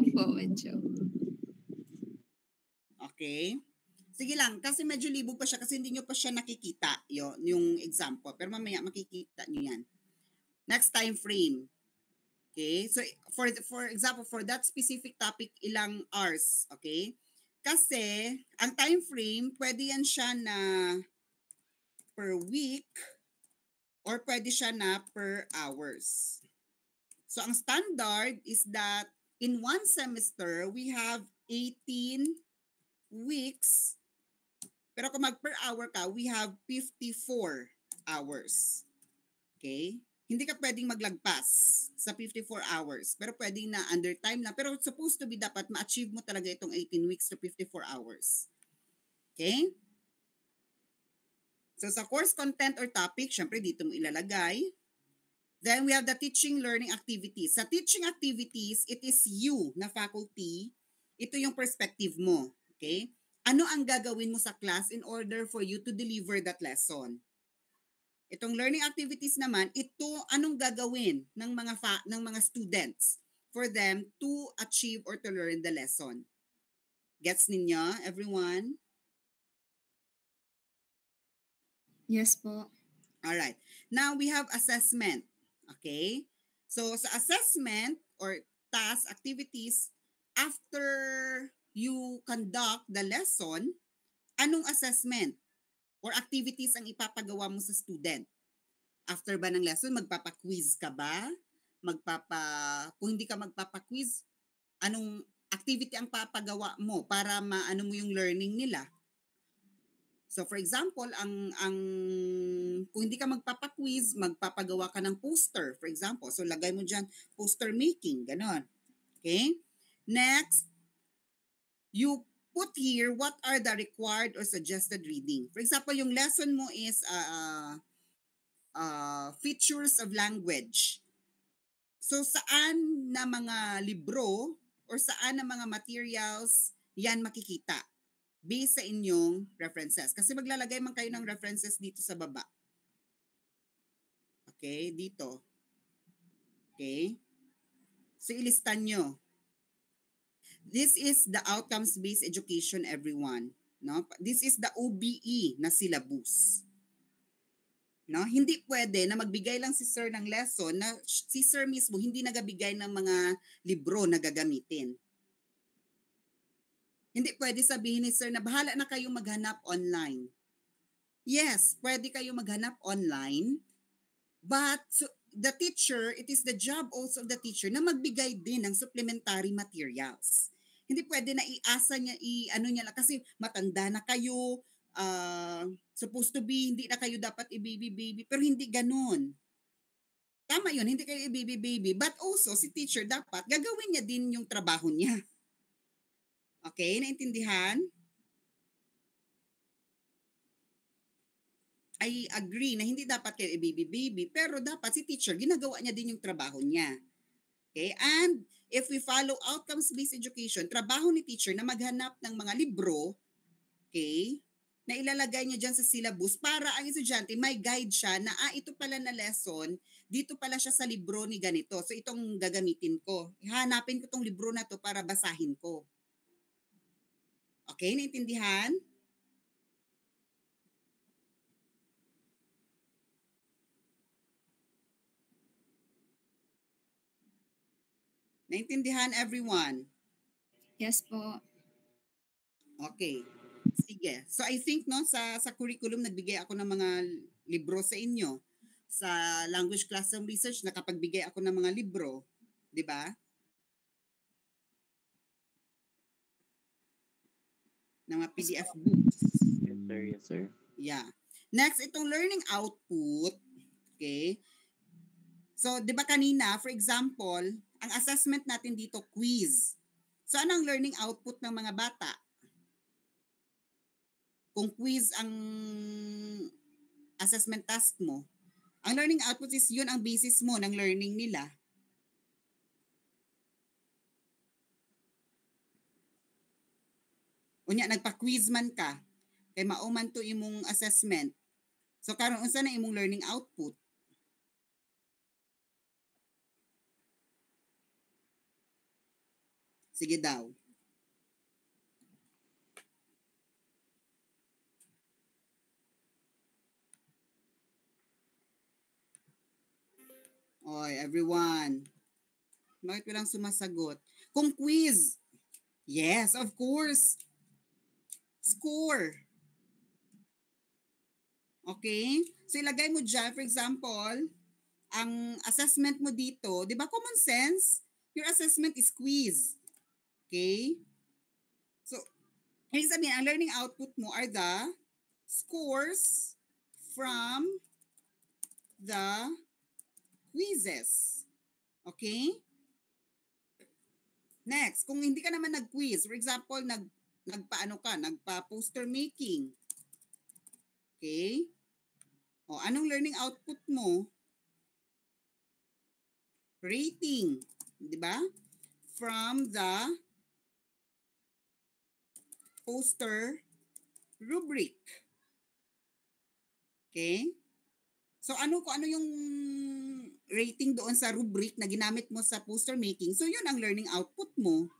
Opo, medyo. Okay? Sige lang, kasi medyo libog pa siya kasi hindi nyo pa siya nakikita yung example. Pero mamaya makikita nyo yan. Next time frame. Okay? So, for example, for that specific topic, ilang hours. Okay? Kasi, ang time frame, pwede yan siya na per week or pwede siya na per hours. So, ang standard is that in one semester, we have 18 weeks. Pero kung mag-per hour ka, we have 54 hours. Okay? Hindi ka pwedeng maglagpas sa 54 hours. Pero pwedeng na under time na. Pero supposed to be dapat ma-achieve mo talaga itong 18 weeks to 54 hours. Okay? So sa course content or topic, syempre dito mo ilalagay. Then we have the teaching learning activities. Sa teaching activities, it is you na faculty. Ito yung perspective mo. Okay? Ano ang gagawin mo sa class in order for you to deliver that lesson? Itong learning activities naman, ito anong gagawin ng mga students for them to achieve or to learn the lesson. Gets ninyo, everyone? Yes po. All right. Now we have assessment. Okay? So sa assessment or task activities, after you conduct the lesson, anong assessment or activities ang ipapagawa mo sa student? After ba ng lesson, magpapa-quiz ka ba? Kung hindi ka magpapa-quiz, anong activity ang papagawa mo para maano mo yung learning nila? So for example, kung hindi ka magpapa-quiz, magpapagawa ka ng poster, for example. So lagay mo diyan poster making, ganon. Okay? Next, you put here what are the required or suggested reading. For example, yung lesson mo is features of language. So saan na mga libro or saan na mga materials yan makikita based sa inyong references. Kasi maglalagay man kayo ng references dito sa baba. Okay, dito. Okay. So ilistan nyo. This is the outcomes-based education, everyone. No? This is the OBE na syllabus. No? Hindi pwede na magbigay lang si sir ng lesson na si sir mismo hindi nagabigay ng mga libro na gagamitin. Hindi pwede sabihin ni sir na bahala na kayong maghanap online. Yes, pwede kayong maghanap online, but the teacher, it is the job also of the teacher na magbigay din ng supplementary materials. Hindi pwede na iasa niya, ano niya lang, kasi matanda na kayo, supposed to be, hindi na kayo dapat i-baby-baby, pero hindi ganun. Tama yun, hindi kayo i-baby-baby, but also si teacher dapat, gagawin niya din yung trabaho niya. Okay, naintindihan? I agree na hindi dapat kayo i-baby-baby, pero dapat si teacher, ginagawa niya din yung trabaho niya. Okay? And if we follow outcomes-based education, trabaho ni teacher na maghanap ng mga libro, okay, na ilalagay niya dyan sa syllabus para ang estudyante may guide siya na ito pala na lesson, dito pala siya sa libro ni ganito. So itong gagamitin ko. Hanapin ko tong libro na to para basahin ko. Okay, naintindihan? Naintindihan, everyone? Yes po. Okay. Sige. So I think no sa curriculum nagbigay ako ng mga libro sa inyo. Sa language classroom research nakapagbigay ako ng mga libro, 'di ba? Ng mga PDF books. Yes, sir. Yes, sir. Yeah. Next, itong learning output, okay? So, 'di ba kanina, for example, ang assessment natin dito quiz. So, ano ang learning output ng mga bata? Kung quiz ang assessment task mo, ang learning output is yun ang basis mo ng learning nila. Unya nagpa-quiz man ka kay mauman to imong assessment. So karon unsa na imong learning output? Sige daw. Oy, everyone. Bakit walang sumasagot? Kung quiz, yes, of course. Score. Okay? So ilagay mo dyan, for example, ang assessment mo dito, di ba common sense? Your assessment is quiz. Okay? So, ibig sabihin, ang learning output mo are the scores from the quizzes. Okay? Next, kung hindi ka naman nag-quiz, for example, nagpa-poster making. Okay? O, anong learning output mo? Rating. Di ba? From the poster rubric. Okay? So ano yung rating doon sa rubric na ginamit mo sa poster making? So yun ang learning output mo.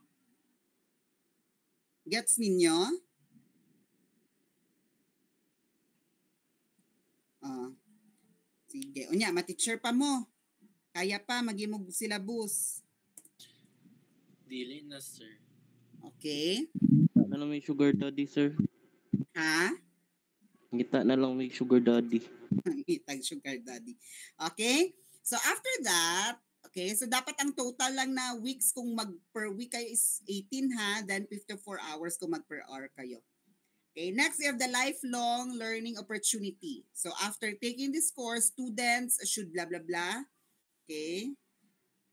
Gets ninyo? Sige. Unya, ma-teacher pa mo. Kaya pa, magimog syllabus. Dili na, sir. Okay? Kita na lang may sugar daddy, sir. Ha? Kita na lang may sugar daddy. Itag sugar daddy. Okay? So after that, okay, so dapat ang total lang na weeks kung per week kayo is 18 ha, then 54 hours kung per hour kayo. Okay, next we have the lifelong learning opportunity. So after taking this course, students should blah blah blah. Okay?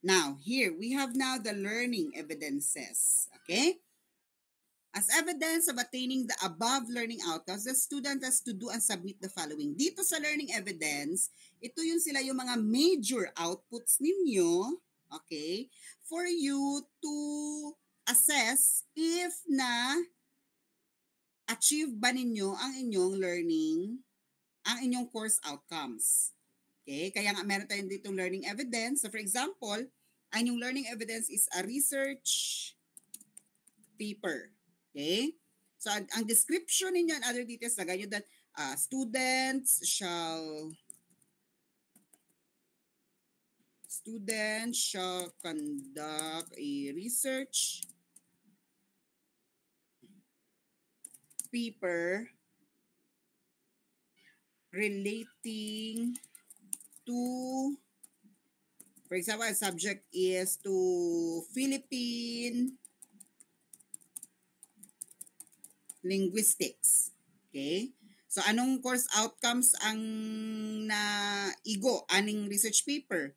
Now, here we have now the learning evidences. Okay? As evidence of attaining the above learning outcomes, the student has to do and submit the following. Dito sa learning evidence, ito yung sila yung mga major outputs ninyo, okay, for you to assess if na achieve ba ninyo ang inyong learning, ang inyong course outcomes. Okay, kaya nga meron tayong dito learning evidence. So for example, ang inyong learning evidence is a research paper. Okay? So, ang description ninyo and other details, lagay nyo that students shall conduct a research paper relating to, for example, a subject is to Philippine linguistics. Okay? So, anong course outcomes ang naigo, aning research paper?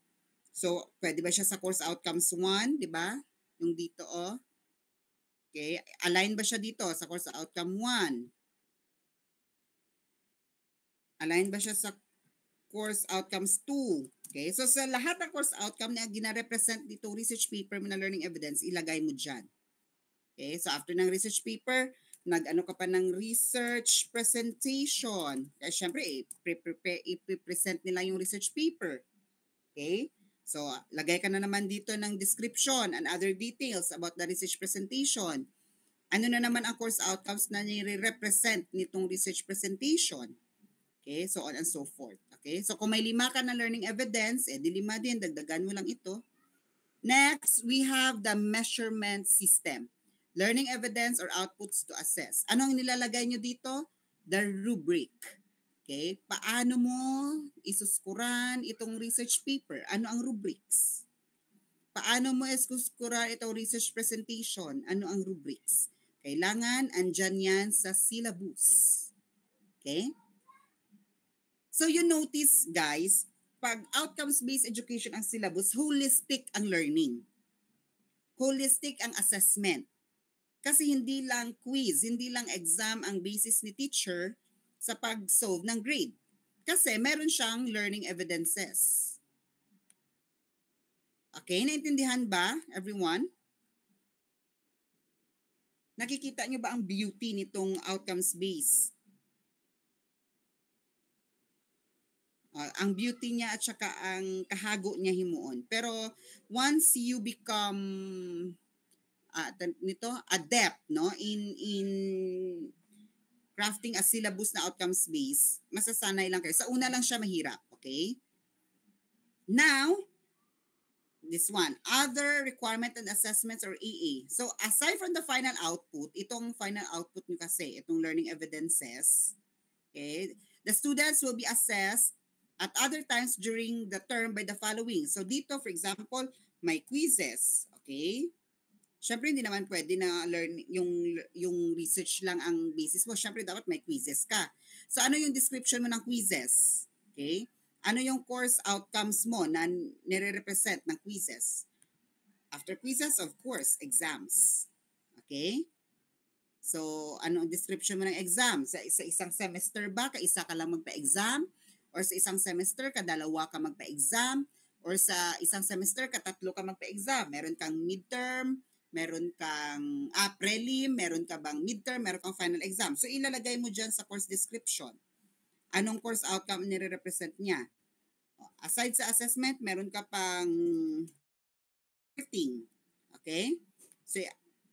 So, pwede ba siya sa course outcomes 1, di ba? Yung dito, oh. Okay? Align ba siya dito sa course outcome 1? Align ba siya sa course outcomes 2? Okay? So, sa lahat ng course outcome na gina-represent dito research paper mo na learning evidence, ilagay mo dyan. Okay? So, after ng research paper, nag-ano ka pa ng research presentation. Kaya syempre, i-present nila yung research paper. Okay? So, lagay ka na naman dito ng description and other details about the research presentation. Ano na naman ang course outcomes na nire-represent nitong research presentation? Okay? So on and so forth. Okay? So, kung may 5 ka na learning evidence, di 5 din, dagdagan mo lang ito. Next, we have the measurement system. Learning evidence or outputs to assess. Ano ang nilalagay nyo dito? The rubric. Okay? Paano mo isuskuran itong research paper? Ano ang rubrics? Paano mo isuskuran itong research presentation? Ano ang rubrics? Kailangan andyan yan sa syllabus. Okay? So you notice, guys, pag outcomes-based education ang syllabus, holistic ang learning. Holistic ang assessment. Kasi hindi lang quiz, hindi lang exam ang basis ni teacher sa pag-solve ng grade. Kasi meron siyang learning evidences. Okay, naintindihan ba, everyone? Nakikita nyo ba ang beauty nitong outcomes based? Ang beauty niya at saka ang kahago niya himuon. Pero once you become adept no in crafting a syllabus na outcomes based, masasanay lang kayo. Sa una lang siya mahirap, okay? Now, this one, other requirement and assessments or EA. So aside from the final output, itong final output nyo kasi, itong learning evidences, okay, the students will be assessed at other times during the term by the following. So dito, for example, may quizzes, okay? Siyempre, hindi naman pwede na learn yung research lang ang basis mo. Siyempre, dapat may quizzes ka. So ano yung description mo ng quizzes? Okay? Ano yung course outcomes mo na nire-represent ng quizzes? After quizzes, of course, exams. Okay? So, ano ang description mo ng exam? Sa isang semester ba, kaisa ka lang magpa-exam? Or sa isang semester, kadalawa ka magpa-exam? Or sa isang semester, katatlo ka magpa-exam? Meron kang midterm, meron kang prelim, meron ka bang midterm, meron kang final exam. So, ilalagay mo dyan sa course description. Anong course outcome nire-represent niya? Aside sa assessment, meron ka pang reporting. Okay? So,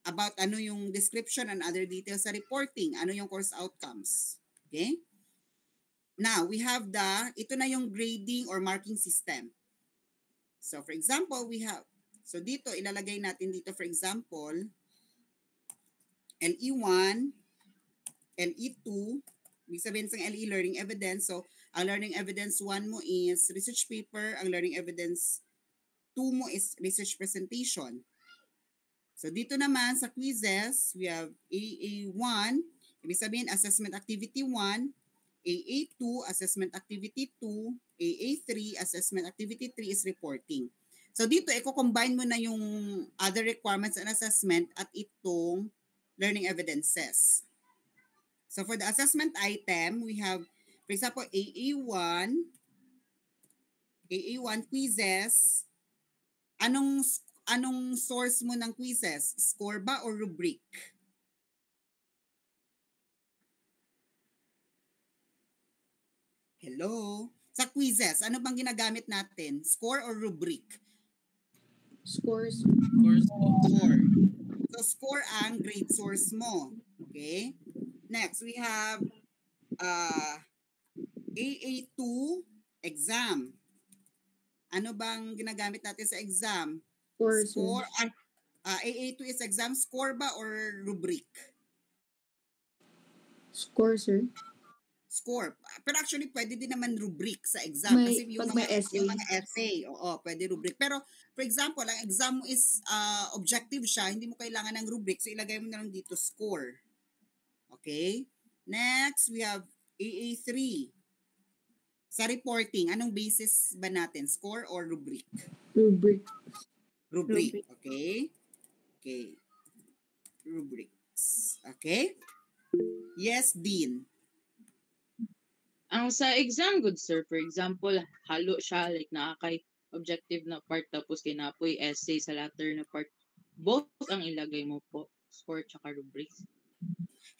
about ano yung description and other details sa reporting. Ano yung course outcomes. Okay? Now, we have ito na yung grading or marking system. So, for example, so dito, ilalagay natin dito, for example, LE1, LE2, ibig sabihin sa LE learning evidence. So, ang learning evidence 1 mo is research paper, ang learning evidence 2 mo is research presentation. So, dito naman sa quizzes, we have AA1, ibig sabihin assessment activity 1, AA2, assessment activity 2, AA3, assessment activity 3 is reporting. So dito, i-combine mo na yung other requirements and assessment at itong learning evidences. So for the assessment item, we have, for example, AA1 quizzes. Anong source mo ng quizzes? Score ba or rubric? Hello? Sa quizzes, ano bang ginagamit natin? Score or rubric? Scores. Score. So, score ang grade source mo. Okay? Next, we have AA2 exam. Ano bang ginagamit natin sa exam? Score. AA2 is exam. Score ba or rubric? Score, sir. Score. Pero actually, pwede din naman rubric sa exam. Kasi yung mga essay, oo, pwede rubric. Pero, for example, ang exam mo is objective siya, hindi mo kailangan ng rubric, so ilagay mo na lang dito score. Okay? Next, we have AA3. Sa reporting, anong basis ba natin? Score or rubric? Rubric. Rubric. Okay? Okay. Rubrics. Okay? Yes, Dean. Ang sa exam, good sir, for example, halo siya, like nakakay objective na part, tapos kinapoy essay sa latter na part. Both ang ilagay mo po, score tsaka rubrics.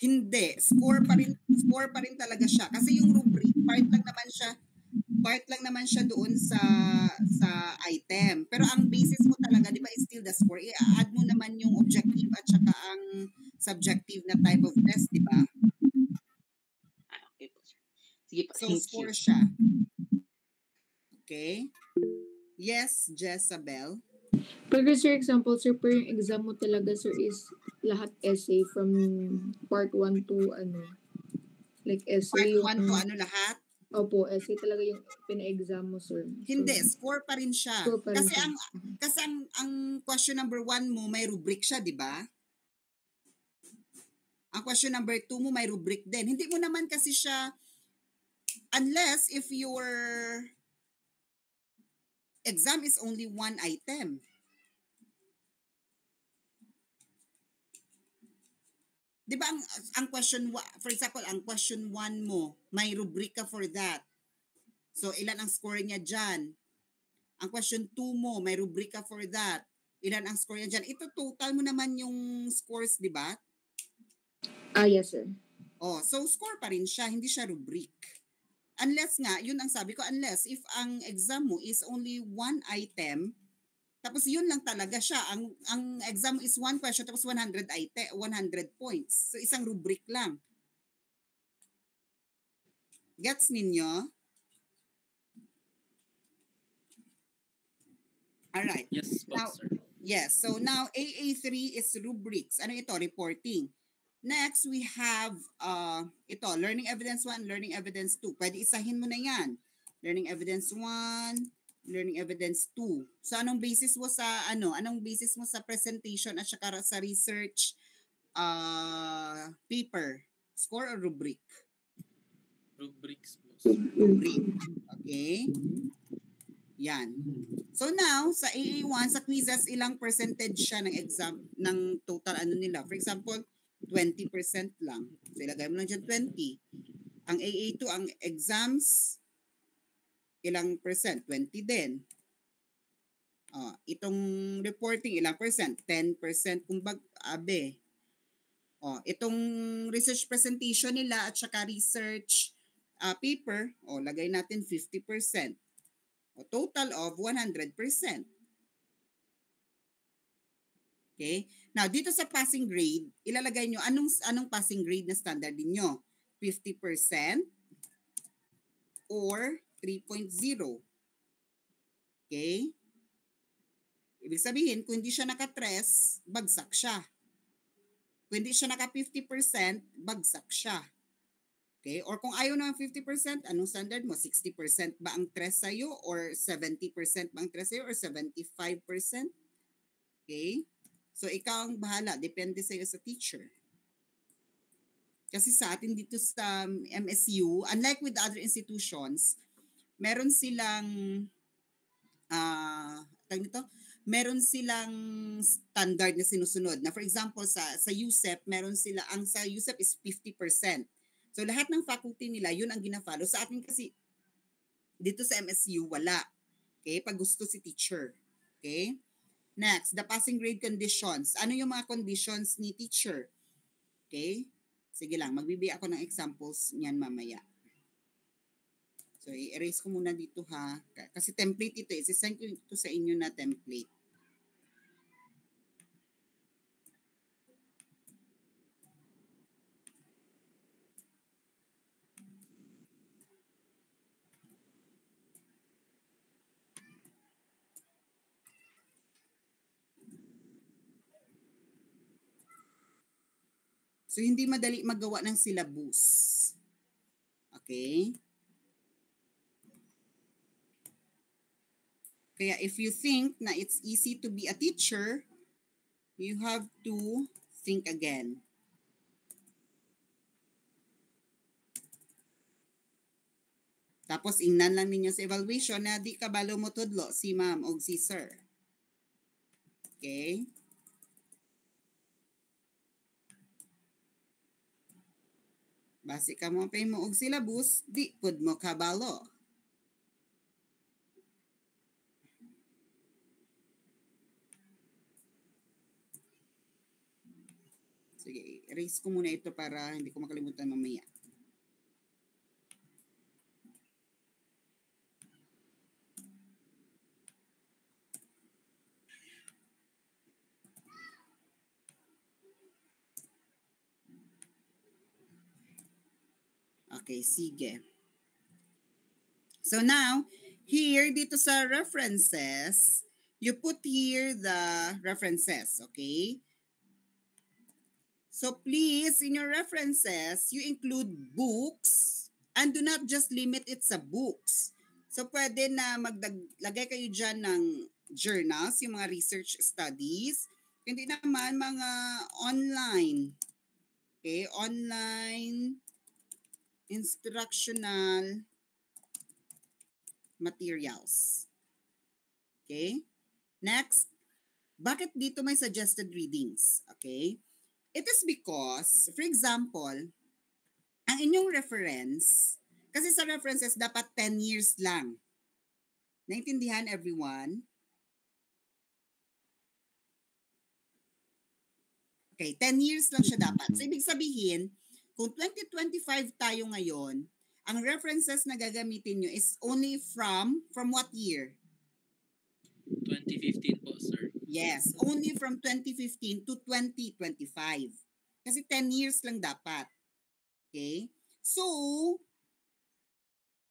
Hindi, score pa rin talaga siya. Kasi yung rubric, part lang naman siya doon sa item. Pero ang basis mo talaga, di ba, is still the score. I-add mo naman yung objective at saka ang subjective na type of test, di ba? Okay po, sir. Sige po, So, score siya. Okay? Yes, Jezabel. Pero sir, example, sir, per yung exam mo talaga, sir, is lahat essay from part 1 to like essay. Part 1 to ano lahat? Opo, essay talaga yung pina-exam mo, sir. Hindi, score pa rin siya. Score pa rin Kasi siya. ang question number 1 mo may rubric siya, di ba? Ang question number 2 mo may rubric din. Hindi mo naman kasi siya, unless if your exam is only one item. Di ba ang question, for example, ang question 1 mo, may rubric ka for that. So, ilan ang score niya dyan? Ang question 2 mo, may rubric ka for that. Ilan ang score niya dyan? Ito, total mo naman yung scores, di ba? Yes, sir. Oh, so score pa rin siya, hindi siya rubric. Unless nga, yun ang sabi ko, unless if ang exam mo is only one item, tapos yun lang talaga siya. Ang exam mo is one question tapos 100 points. So isang rubric lang. Gets ninyo? Alright. Yes po, Now, sir. yes. So now AA3 is rubrics. Ano ito? Reporting. Next, we have ito, learning evidence 1, learning evidence 2. Pwede isahin mo na yan. Learning evidence 1, learning evidence 2. So anong basis mo sa Anong basis mo sa presentation at saka sa research paper? Score or rubric? Rubrics po, sir. Rubric. Okay? Yan. So now, sa AA1, sa quizzes, ilang percentage siya ng exam, ng total nila? For example, 20% lang. So ilagay mo lang dyan 20. Ang AA2, ang exams, ilang percent? 20 din. Itong reporting, ilang percent? 10%. Kumbaga, itong research presentation nila at saka research paper, lagay natin 50%. Total of 100%. Okay? Now, dito sa passing grade, ilalagay nyo, anong passing grade na standard ninyo? 50% or 3.0. Okay? Ibig sabihin, kung hindi siya naka-3, bagsak siya. Kung hindi siya naka-50%, bagsak siya. Okay? Or kung ayaw na 50%, anong standard mo? 60% ba ang 3 sa'yo? Or 70% ba ang 3 sa'yo? Or 75%? Okay? So, ikaw ang bahala. Depende sa'yo sa teacher. Kasi sa atin dito sa MSU, unlike with other institutions, meron silang meron silang standard na sinusunod. Na for example, sa USEP, meron sila, ang sa USEP is 50%. So lahat ng faculty nila, yun ang gina-follow. Sa atin kasi, dito sa MSU, wala. Okay? Pag gusto si teacher. Okay? Next, the passing grade conditions. Ano yung mga conditions ni teacher? Okay? Sige lang, magbibigay ako ng examples niyan mamaya. So, i-erase ko muna dito ha. Kasi template ito. Isisend ko ito sa inyo na template. So, hindi madali magawa ng syllabus. Okay? Kaya if you think na it's easy to be a teacher, you have to think again. Tapos ingnan lang ninyo sa evaluation na di kabalo mo tudlo si ma'am o si sir. Okay? Base ka mo pa mo og syllabus, di pud mo kabalo. Sige, erase ko muna ito para hindi ko makalimutan mamaya. Okay, sige. So now, here dito sa references, you put here the references, okay? So please, in your references, you include books and do not just limit it sa books. So pwede na maglagay kayo dyan ng journals, yung mga research studies. Hindi naman mga online. Okay, online instructional materials. Okay? Next, bakit dito may suggested readings? Okay? It is because, for example, ang inyong reference, kasi sa references dapat 10 years lang. Naintindihan everyone? Okay, 10 years lang siya dapat. So, ibig sabihin, kung 2025 tayo ngayon, ang references na gagamitin nyo is only from what year? 2015 po, sir. Yes, only from 2015 to 2025. Kasi 10 years lang dapat. Okay? So,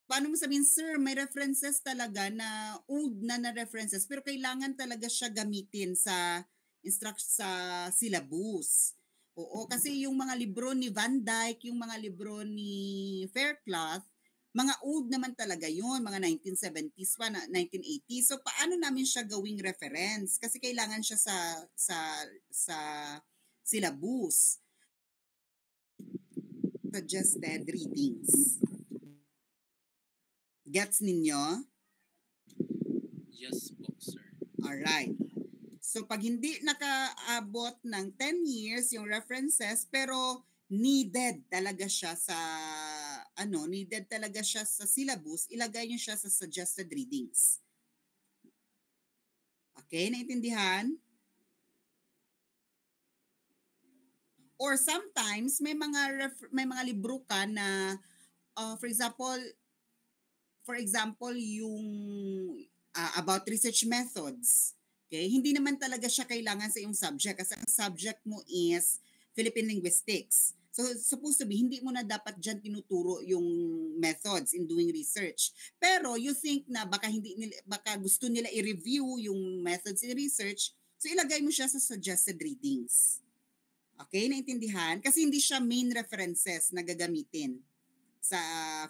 paano mo sabihin, sir, may references talaga na old na references, pero kailangan talaga siya gamitin sa syllabus. Oo, kasi yung mga libro ni Van Dyke, yung mga libro ni Fairclough, mga old naman talaga yun, mga 1970s pa, 1980s. So paano namin siya gawing reference? Kasi kailangan siya sa syllabus. Suggested readings. Gets ninyo? Yes po, sir. Alright. So pag hindi nakaabot ng 10 years yung references, pero needed talaga siya sa syllabus, ilagay niyo siya sa suggested readings. Okay, naintindihan? Or sometimes may mga libro ka na for example yung about research methods. Okay, hindi naman talaga siya kailangan sa iyong subject kasi ang subject mo is Philippine linguistics. So supposed to be hindi mo na dapat diyan tinuturo yung methods in doing research. Pero you think na baka gusto nila i-review yung methods in research, so ilagay mo siya sa suggested readings. Okay, naintindihan? Kasi hindi siya main references na gagamitin sa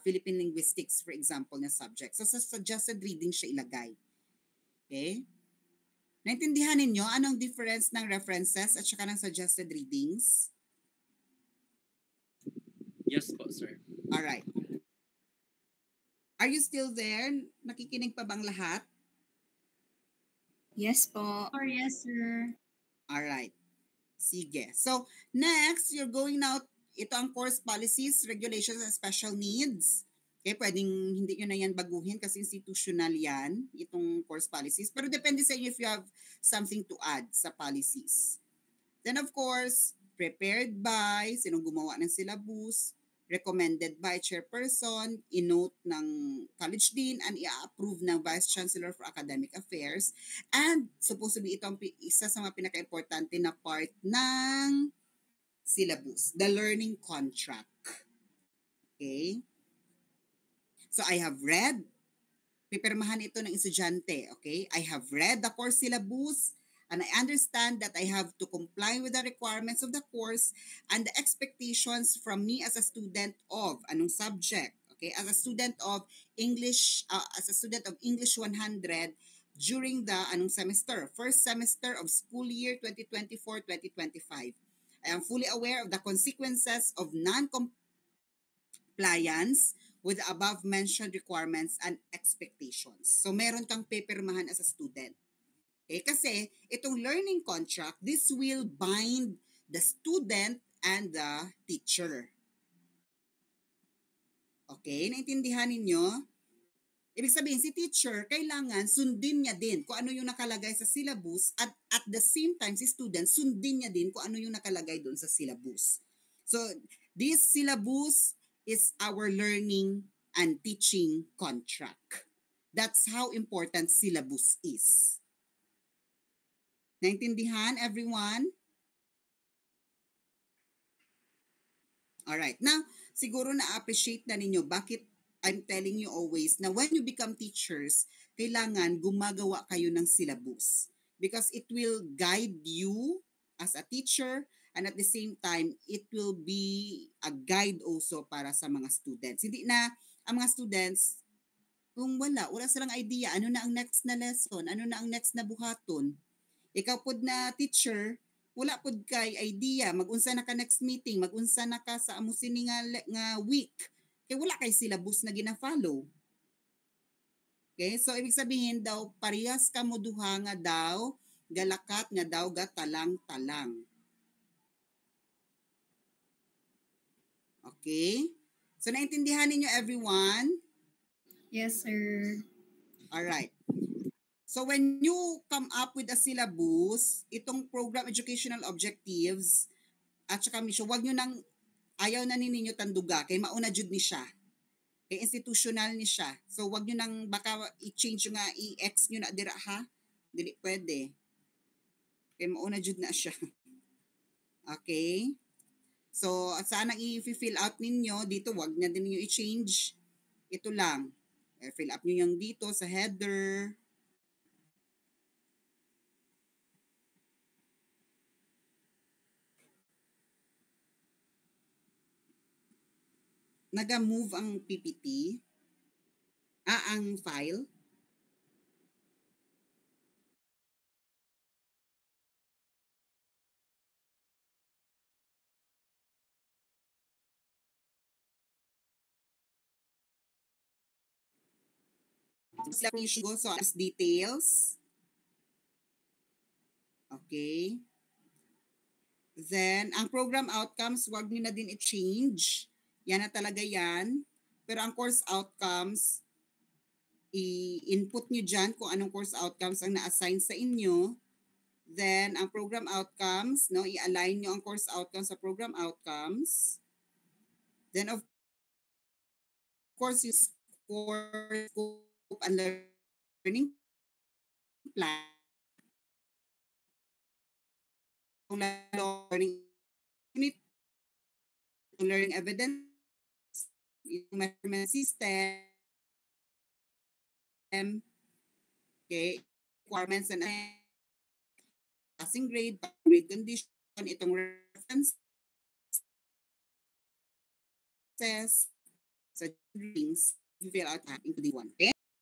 Philippine linguistics, for example, na subject. So, sa suggested reading siya ilagay. Okay? Naintindihan ninyo anong difference ng references at saka ng suggested readings? Yes po, sir. Alright. Are you still there? Nakikinig pa bang lahat? Yes po. Or yes, sir. Alright. Sige. So, next, you're going now, ito ang course policies, regulations, and special needs. Okay, pwedeng hindi nyo na yan baguhin kasi institutional yan, itong course policies. Pero depende sa inyo if you have something to add sa policies. Then of course, prepared by, sinong gumawa ng syllabus, recommended by chairperson, inote ng college dean, and i-approve ng vice chancellor for academic affairs. And supposed to be ito ang isa sa mga pinaka-importante na part ng syllabus, the learning contract. Okay? So I have read, pipirmahan ito ng estudyante, okay? I have read the course syllabus and I understand that I have to comply with the requirements of the course and the expectations from me as a student of anong subject, okay? As a student of English 100 during the anong semester, first semester of school year 2024-2025. I am fully aware of the consequences of non-compliance with the above-mentioned requirements and expectations. So, meron kang pipirmahan as a student. Okay? Kasi, itong learning contract, this will bind the student and the teacher. Okay? Naintindihan ninyo? Ibig sabihin, si teacher, kailangan sundin niya din kung ano yung nakalagay sa syllabus at the same time, si student, sundin niya din kung ano yung nakalagay doon sa syllabus. So, this syllabus is our learning and teaching contract. That's how important syllabus is. Naintindihan, everyone? Alright. Now, siguro na-appreciate na ninyo bakit I'm telling you always na when you become teachers, kailangan gumagawa kayo ng syllabus. Because it will guide you as a teacher and at the same time, it will be a guide also para sa mga students. Hindi na ang mga students, kung wala silang idea, ano na ang next na lesson, ano na ang next na buhaton. Ikaw pod na teacher, wala pod kay idea, mag-unsa na ka next meeting, mag-unsa na ka sa amo sini nga week. Kaya wala kay syllabus na gina-follow. Okay? So, ibig sabihin daw, parehas ka mo duha nga daw, galakat nga daw gatalang-talang. Okay? So, naintindihan ninyo everyone? Yes, sir. Alright. So when you come up with a syllabus, itong program educational objectives at saka mission, wag nyo nang ayaw na ninyo tanduga kay mauna jud ni siya. Kay institutional ni siya. So wag nyo nang baka i-change nga i-X nyo na dira ha. Dili pwede. Kay mauna jud na siya. Okay? So sana i-fill out ninyo dito, wag na din niyo i-change. Ito lang. Fill up nyo yung dito sa header. Naga-move ang PPT. Ang file. Go so as details. Okay. Then, ang program outcomes, wag nyo na din i-change. Yan na talaga yan. Pero ang course outcomes, i-input nyo dyan kung anong course outcomes ang na-assign sa inyo. Then, ang program outcomes, no, i-align nyo ang course outcomes sa program outcomes. Then, of course, yung course scope and learning plan. Learning unit, learning evidence, yung measurement system, okay, requirements and passing grade condition, itong references, sa drawings, fill out into the one. Okay?